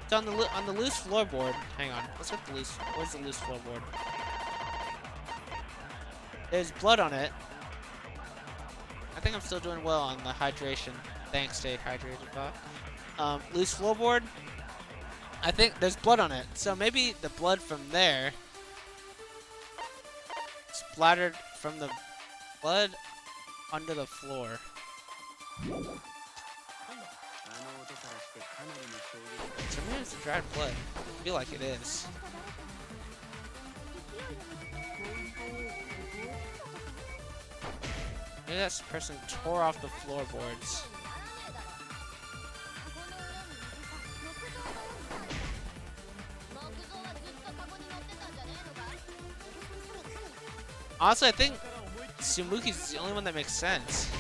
So on the loose floorboard, hang on. Let's look at the loose. Where's the loose floorboard? There's blood on it. I think I'm still doing well on the hydration. Thanks, stay hydrated, Bob. Loose floorboard. I think there's blood on it. So maybe the blood from there splattered from the blood under the floor. So maybe it's the dried blood. I feel like it is. Maybe that person tore off the floorboards. Honestly, I think Sumuki's the only one that makes sense.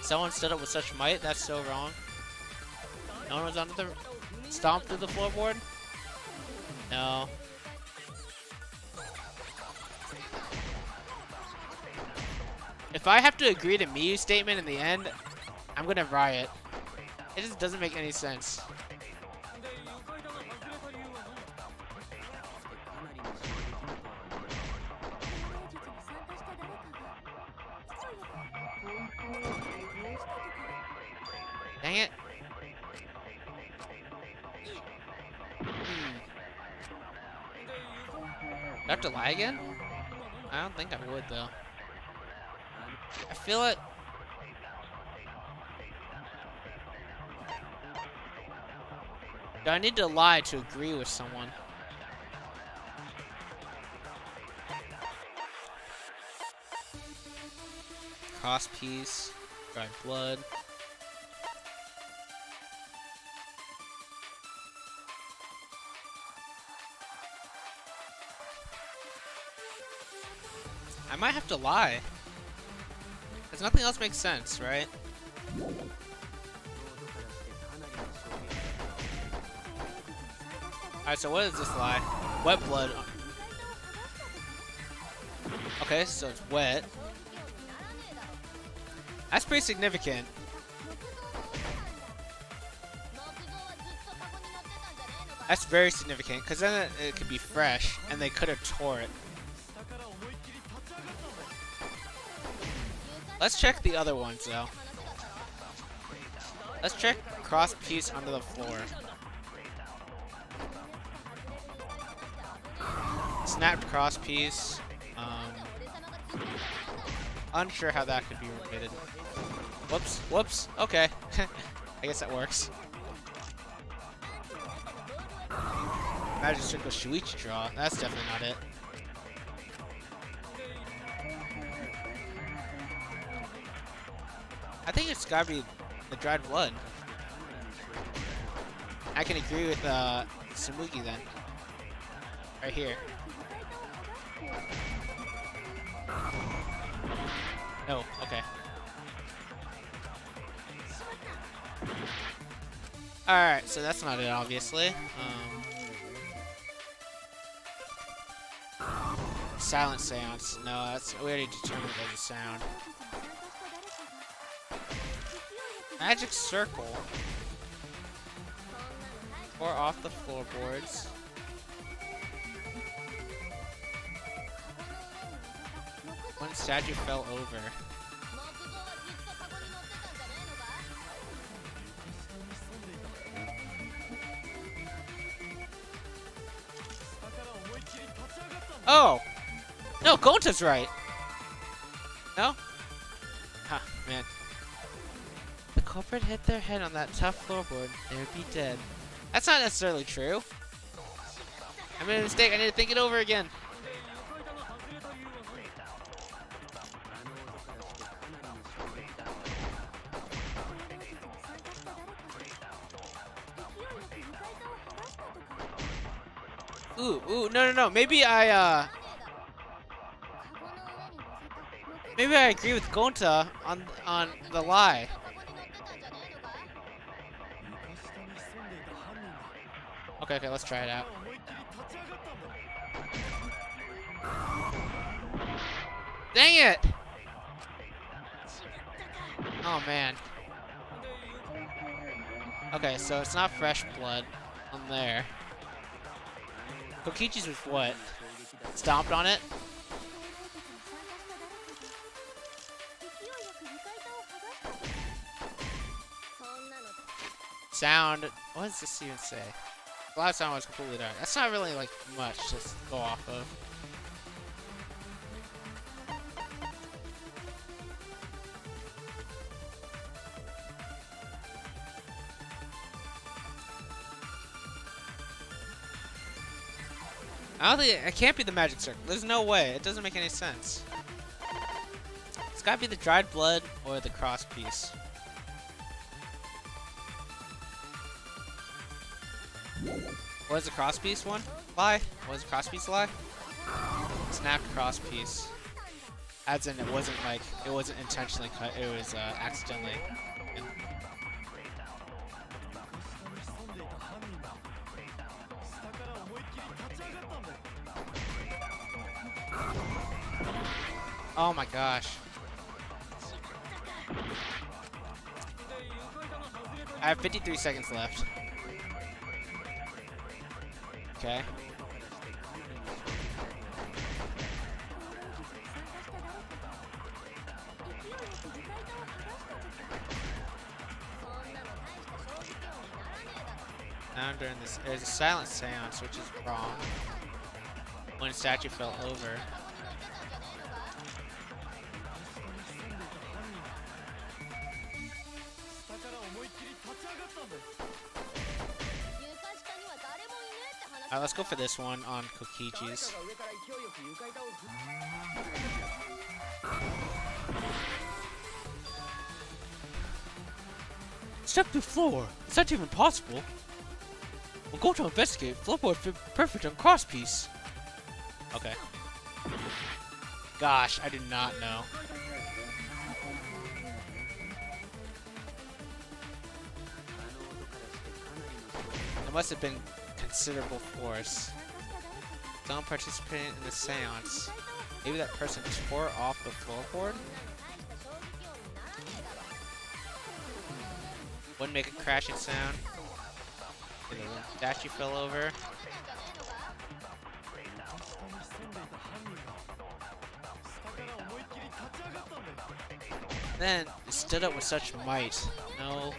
Someone stood up with such might, that's so wrong. No one was under the... Stomped through the floorboard? No. If I have to agree to Miyu's statement in the end, I'm gonna riot. It just doesn't make any sense. Dang it. Do I have to lie again? I don't think I would, though. I feel it. Do I need to lie to agree with someone? Cross piece, dried blood. I might have to lie. Because nothing else makes sense, right? Alright, so what is this lie? Wet blood. Okay, so it's wet. That's pretty significant. That's very significant, because then it could be fresh, and they could have tore it. Let's check the other ones, though. Let's check cross piece under the floor. Snapped cross piece. Unsure how that could be repeated. Whoops, whoops, okay. I guess that works. Magic Circle Shuichi draw. That's definitely not it. I think it's gotta be the dried blood. I can agree with Samugi then. Right here. Oh, okay. Alright, so that's not it, obviously. Silent seance. No, that's we already determined there's a sound. Magic circle. Or off the floorboards. One statue fell over. Oh! No, Gonta's right! No? Huh, man. The culprit hit their head on that tough floorboard, they would be dead. That's not necessarily true. I made a mistake, I need to think it over again. Ooh, no. Maybe I agree with Gonta on the lie. Okay, let's try it out. Dang it! Oh man. Okay, so it's not fresh blood on there. Kokichi's was what? Stomped on it? Sound. What does this even say? The last sound was completely dark. That's not really like much to go off of. I don't think it can't be the magic circle. There's no way. It doesn't make any sense. It's gotta be the dried blood or the cross piece. What is the cross piece one? Lie? What is the cross piece lie? Snapped cross piece. As in, it wasn't intentionally cut. It was accidentally. Yeah. Oh my gosh. I have 53 seconds left. Okay. Now during this, there's a silent seance, which is wrong. When a statue fell over. Alright, let's go for this one on Kokichi's. Step through floor. Is that even possible? We'll go to investigate. Floorboard fit perfect on cross piece. Okay. Gosh, I did not know. It must have been considerable force. Don't participate in the seance. Maybe that person tore off the floorboard? Wouldn't make a crashing sound. Okay, the statue fell over. Then it stood up with such might. No.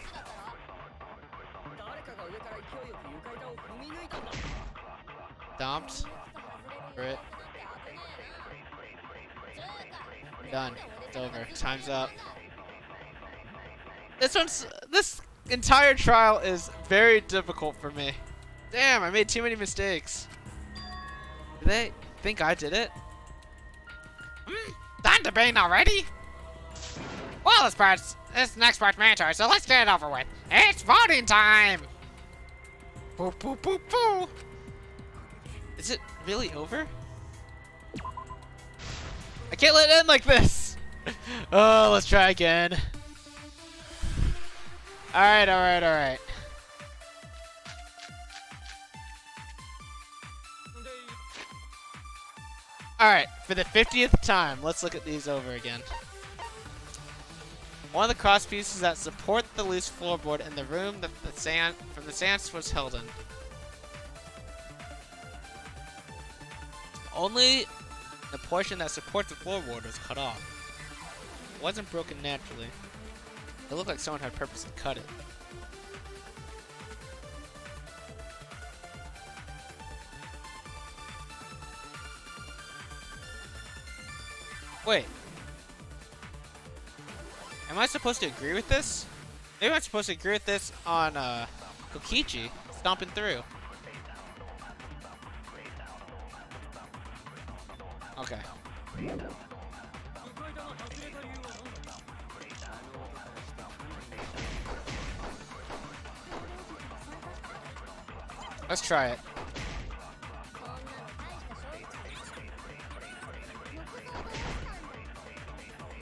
Stomped. For it. Done. It's over. Time's up. This entire trial is very difficult for me. Damn, I made too many mistakes. Do they think I did it? Done debating already? Well, this next part's mandatory, so let's get it over with. It's voting time! Boo, boo, boo, boo. Is it really over? I can't let it end like this. Oh, let's try again. Alright, alright, alright. Alright, for the 50th time, let's look at these over again. One of the cross pieces that support the loose floorboard in the room that the seance was held in. Only the portion that supports the floorboard was cut off. It wasn't broken naturally. It looked like someone had purposely cut it. Wait. Am I supposed to agree with this? Maybe I'm supposed to agree with this on Kokichi stomping through. Okay. Let's try it.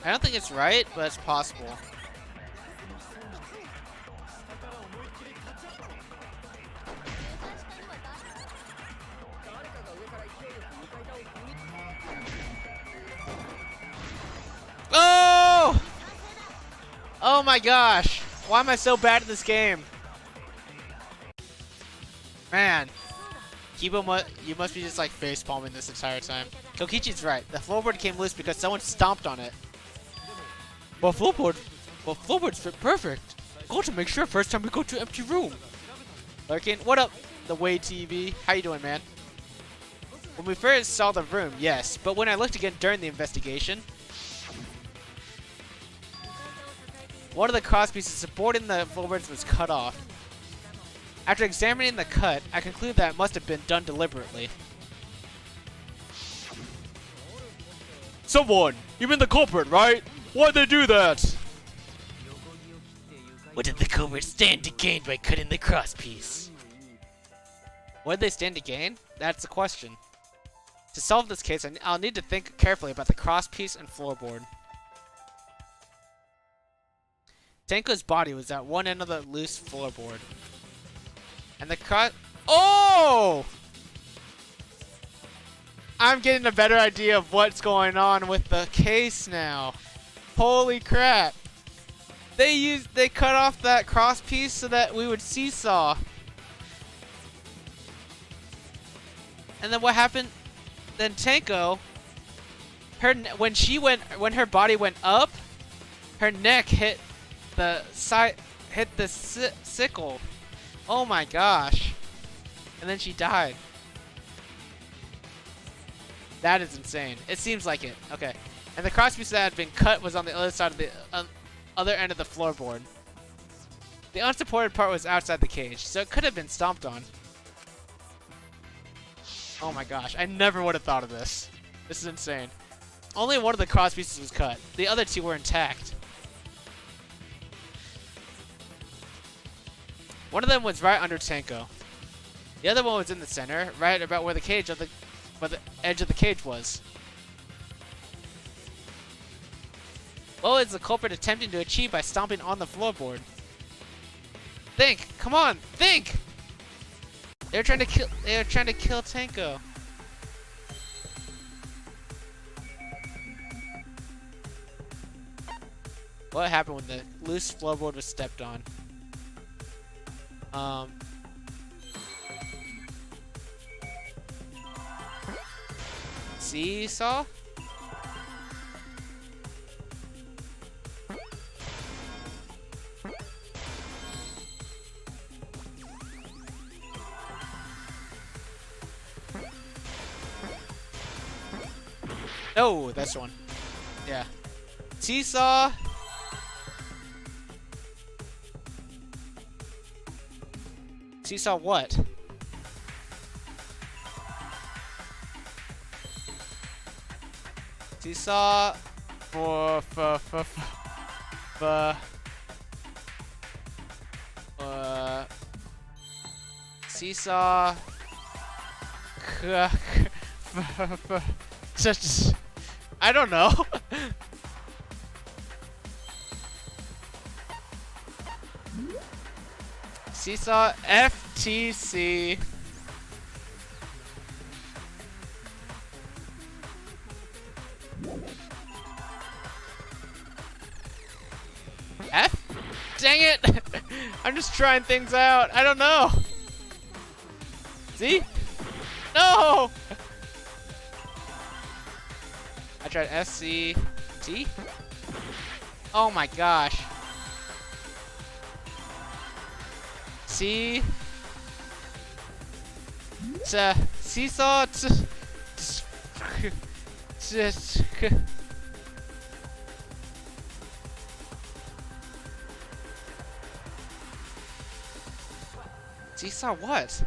I don't think it's right, but it's possible. Oh! Oh my gosh. Why am I so bad at this game? Man. Kibo, you must be just like face palming this entire time. Kokichi's right. The floorboard came loose because someone stomped on it. Floorboards fit perfect. Go to make sure first time we go to empty room. Larkin, what up, the Way TV? How you doing, man? When we first saw the room, yes, but when I looked again during the investigation, one of the crosspieces supporting the floorboards was cut off. After examining the cut, I concluded that it must have been done deliberately. Someone! You mean the culprit, right? Why'd they do that? What did the culprit stand to gain by cutting the crosspiece? What did they stand to gain? That's the question. To solve this case, I'll need to think carefully about the crosspiece and floorboard. Tenko's body was at one end of the loose floorboard. And the Oh! I'm getting a better idea of what's going on with the case now. Holy crap. They cut off that cross piece so that we would seesaw. And then what happened? Then Tenko, when her body went up, her neck hit the sickle. Oh my gosh. And then she died. That is insane. It seems like it. Okay. And the crosspiece that had been cut was on the other side of the other end of the floorboard. The unsupported part was outside the cage, so it could have been stomped on. Oh my gosh. I never would have thought of this. This is insane. Only one of the crosspieces was cut. The other two were intact. One of them was right under Tenko. The other one was in the center, right about where the edge of the cage was. What was the culprit attempting to achieve by stomping on the floorboard? Think! Come on! Think! They're trying to kill. They're trying to kill Tenko. What happened when the loose floorboard was stepped on? Seesaw? No, that's the one. Yeah. Seesaw. Seesaw what? Seesaw Seesaw I don't know. Seesaw FTC. F? Dang it! I'm just trying things out. I don't know. See? No! I tried SCT. Oh my gosh. C. Seesaw. Seesaw what?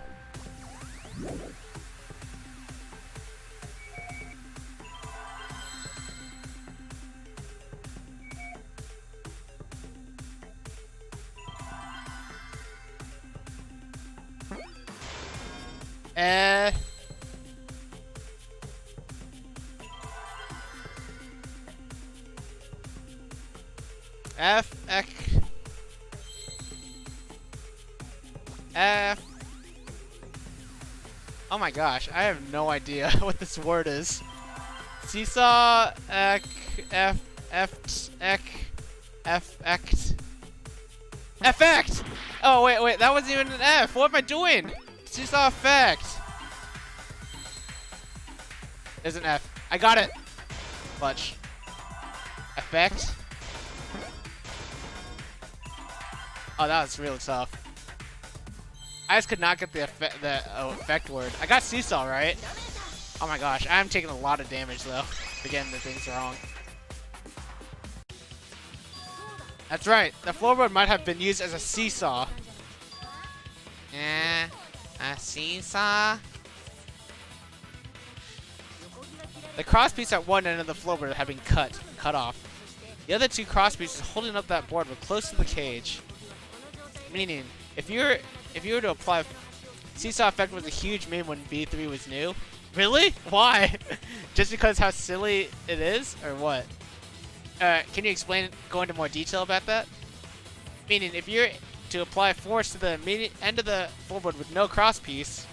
F. Oh my gosh, I have no idea what this word is. Seesaw, effect! Oh, wait, that wasn't even an F. What am I doing? Seesaw effect. There's an F. I got it. Clutch. Effect. Oh, that was really tough. I just could not get the effect word. I got seesaw right. Oh my gosh, I'm taking a lot of damage though for getting the things wrong. That's right. The floorboard might have been used as a seesaw. A seesaw. The crosspiece at one end of the floorboard had been cut off. The other two crosspieces holding up that board were close to the cage. Meaning, if you were to apply seesaw effect was a huge meme when V3 was new. Really? Why? Just because how silly it is, or what? Can you go into more detail about that? Meaning, if you're to apply force to the end of the floorboard with no crosspiece,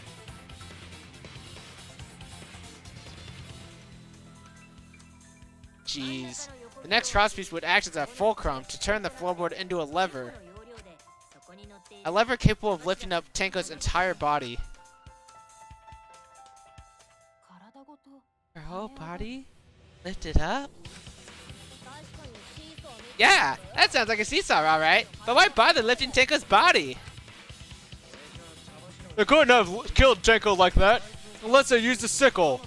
jeez, the next crosspiece would act as a fulcrum to turn the floorboard into a lever. A lever capable of lifting up Tenko's entire body. Her whole body? Lifted up? Yeah, that sounds like a seesaw, alright. But why bother lifting Tenko's body? They couldn't have killed Tenko like that unless they used a sickle.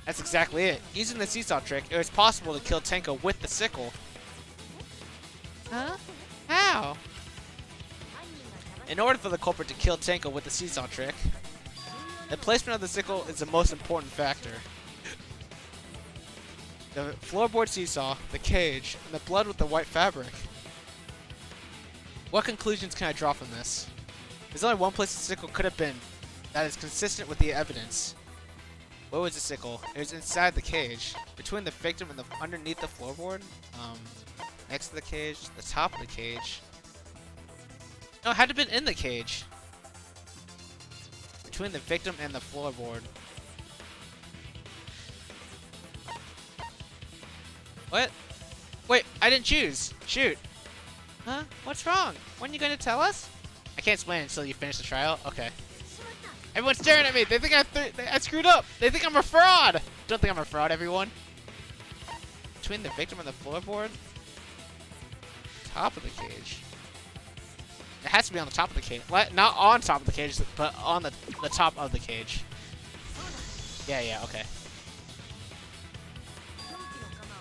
That's exactly it. Using the seesaw trick, it was possible to kill Tenko with the sickle. Huh? How? In order for the culprit to kill Tenko with the seesaw trick, the placement of the sickle is the most important factor. The floorboard seesaw, the cage, and the blood with the white fabric. What conclusions can I draw from this? There's only one place the sickle could have been that is consistent with the evidence. Where was the sickle? It was inside the cage, between the victim and underneath the floorboard, next to the cage, the top of the cage. No, it had to have been in the cage. between the victim and the floorboard. What? Wait, I didn't choose. Shoot. Huh? What's wrong? When are you gonna tell us? I can't explain it until you finish the trial. Okay. Everyone's staring at me. They think I screwed up. They think I'm a fraud. Don't think I'm a fraud, everyone. Between the victim and the floorboard? Top of the cage. It has to be on the top of the cage. What? Not on top of the cage, but on the top of the cage. Yeah, okay.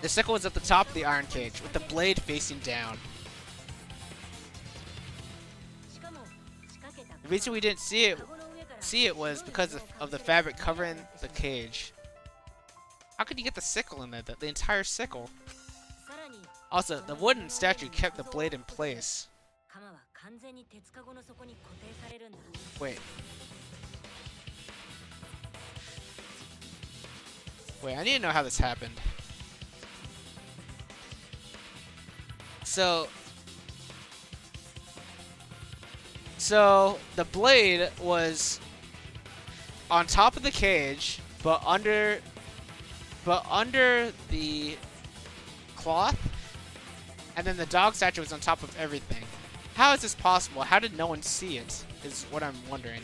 The sickle is at the top of the iron cage, with the blade facing down. The reason we didn't see it was because of the fabric covering the cage. How could you get the sickle in there? The entire sickle. Also, the wooden statue kept the blade in place. Wait. Wait, I need to know how this happened. So the blade was on top of the cage, but under the cloth, and then the dog statue was on top of everything. How is this possible? How did no one see it? Is what I'm wondering.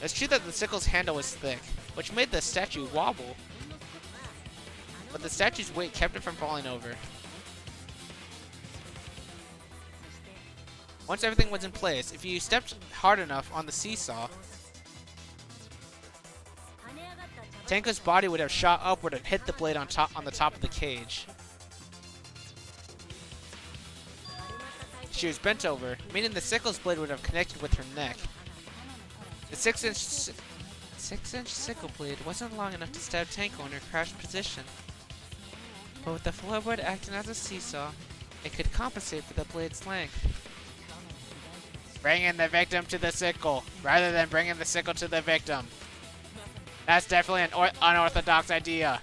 It's true that the sickle's handle was thick, which made the statue wobble, but the statue's weight kept it from falling over. Once everything was in place, if you stepped hard enough on the seesaw, Tanko's body would have shot upward and hit the blade on the top of the cage. She was bent over, meaning the sickle's blade would have connected with her neck. The 6-inch sickle blade wasn't long enough to stab Tanko in her crouched position, but with the floorboard acting as a seesaw, it could compensate for the blade's length. Bringing the victim to the sickle, rather than bringing the sickle to the victim. That's definitely an unorthodox idea.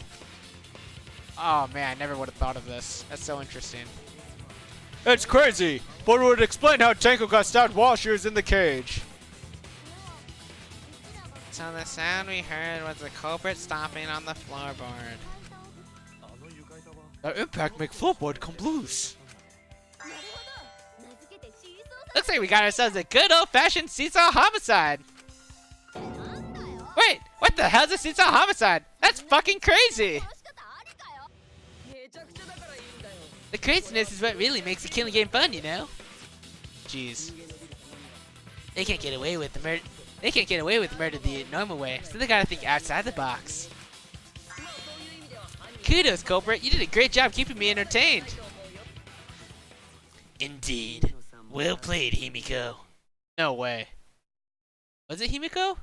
Oh man, I never would have thought of this. That's so interesting. It's crazy, but it would explain how Tanko got stabbed while she was in the cage. So the sound we heard was the culprit stomping on the floorboard. That impact make floorboard come loose. Looks like we got ourselves a good old-fashioned seesaw homicide. Wait, what the hell's a seesaw homicide? That's fucking crazy. The craziness is what really makes the killing game fun, you know? Jeez. They can't get away with the murder. They can't get away with murder the normal way, so they gotta think outside the box. Kudos, culprit. You did a great job keeping me entertained. Indeed. Well played, Himiko. No way. Was it Himiko?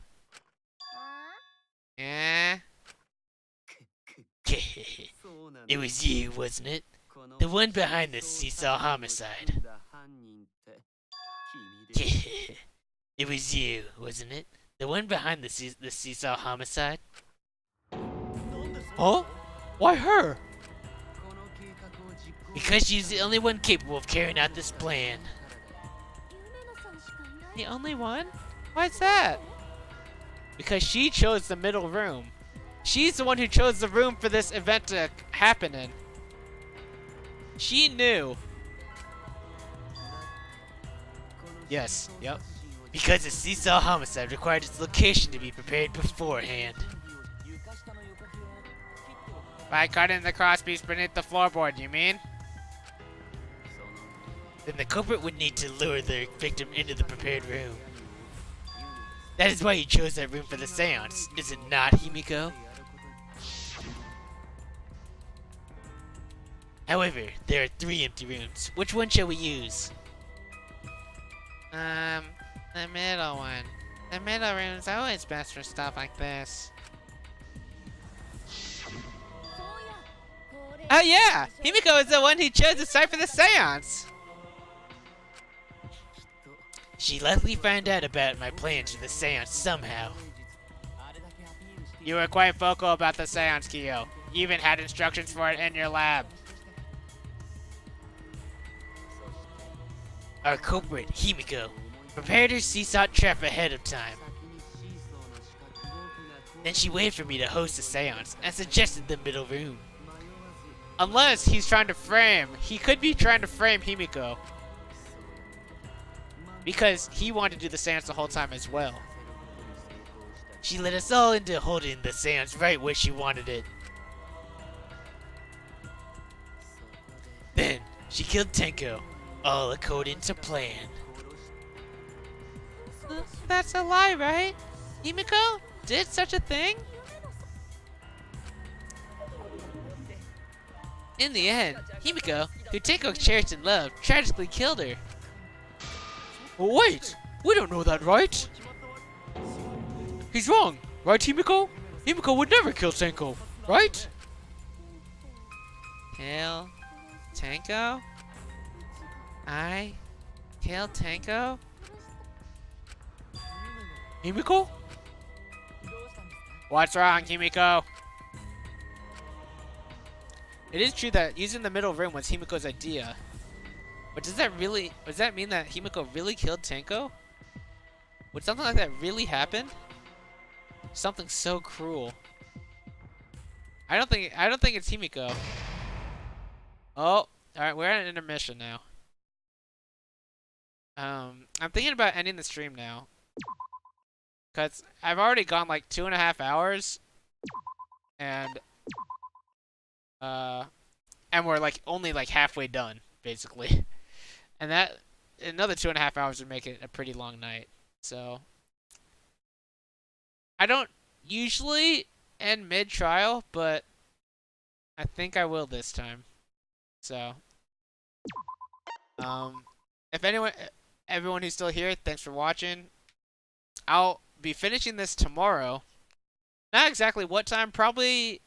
Yeah. It was you, wasn't it? The one behind the seesaw homicide. It was you, wasn't it? The one behind the seesaw homicide? Huh? Why her? Because she's the only one capable of carrying out this plan. The only one? Why's that? Because she chose the middle room. She's the one who chose the room for this event to happen in. She knew. Yes, yep. Because the seesaw homicide required its location to be prepared beforehand. By cutting the crosspiece beneath the floorboard, you mean? Then the culprit would need to lure the victim into the prepared room. That is why you chose that room for the seance, is it not, Himiko? However, there are 3 empty rooms. Which one shall we use? The middle one. The middle room's always best for stuff like this. Oh yeah! Himiko is the one who chose the site for the seance! She likely found out about my plans for the seance somehow. You were quite vocal about the seance, Kyo. You even had instructions for it in your lab. Our culprit, Himiko, prepared her seesaw trap ahead of time. Then she waited for me to host a seance and suggested the middle room. Unless he's trying to frame. He could be trying to frame Himiko. Because he wanted to do the seance the whole time as well. She led us all into holding the seance right where she wanted it. Then, she killed Tenko, all according to plan. That's a lie, right? Himiko did such a thing? In the end, Himiko, who Tenko cherished and loved, tragically killed her. Wait! We don't know that, right? He's wrong, right, Himiko? Himiko would never kill Tenko, right? Kill Tenko? I killed Tenko? Himiko? What's wrong, Himiko? It is true that using the middle room was Himiko's idea. But does that mean that Himiko really killed Tenko? Would something like that really happen? Something so cruel. I don't think it's Himiko. Oh, alright, we're at an intermission now. I'm thinking about ending the stream now. Cause I've already gone like 2.5 hours. And we're like only like halfway done, basically. And that another 2.5 hours would make it a pretty long night. So I don't usually end mid-trial, but I think I will this time. So if everyone who's still here, thanks for watching. I'll be finishing this tomorrow. Not exactly what time, probably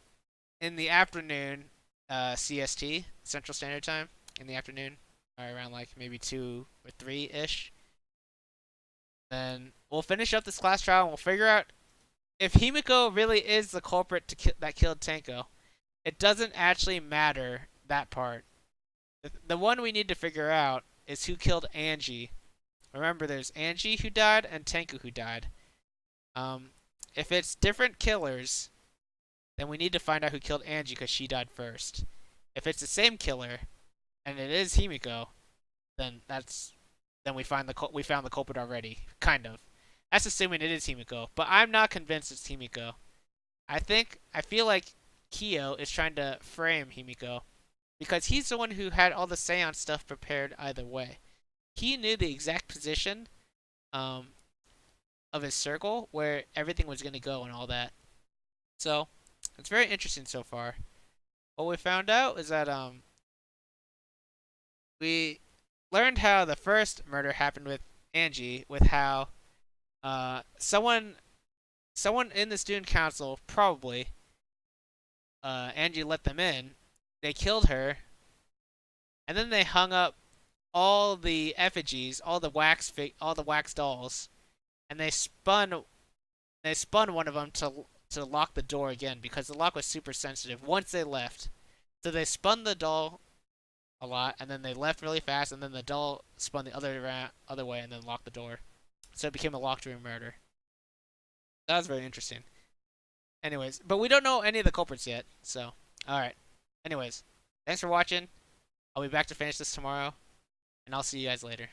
in the afternoon, CST, Central Standard Time, in the afternoon, or around like maybe 2 or 3-ish. Then we'll finish up this class trial and we'll figure out if Himiko really is the culprit that killed Tenko. It doesn't actually matter, that part. The one we need to figure out is who killed Angie. Remember, there's Angie who died and Tenko who died. If it's different killers, then we need to find out who killed Angie because she died first. If it's the same killer, and it is Himiko, then we found the culprit already, kind of. That's assuming it is Himiko, but I'm not convinced it's Himiko. I feel like Kyo is trying to frame Himiko because he's the one who had all the seance stuff prepared either way. He knew the exact position of his circle where everything was going to go and all that. So it's very interesting so far. What we found out is that we learned how the first murder happened with Angie, with how someone in the student council, probably Angie let them in. They killed her, and then they hung up all the effigies, all the wax dolls, and they spun one of them to lock the door again because the lock was super sensitive once they left. So they spun the doll a lot, and then they left really fast, and then the doll spun the other way and then locked the door. So it became a locked room murder. That was very interesting. Anyways, but we don't know any of the culprits yet, so alright. Anyways, thanks for watching. I'll be back to finish this tomorrow, and I'll see you guys later.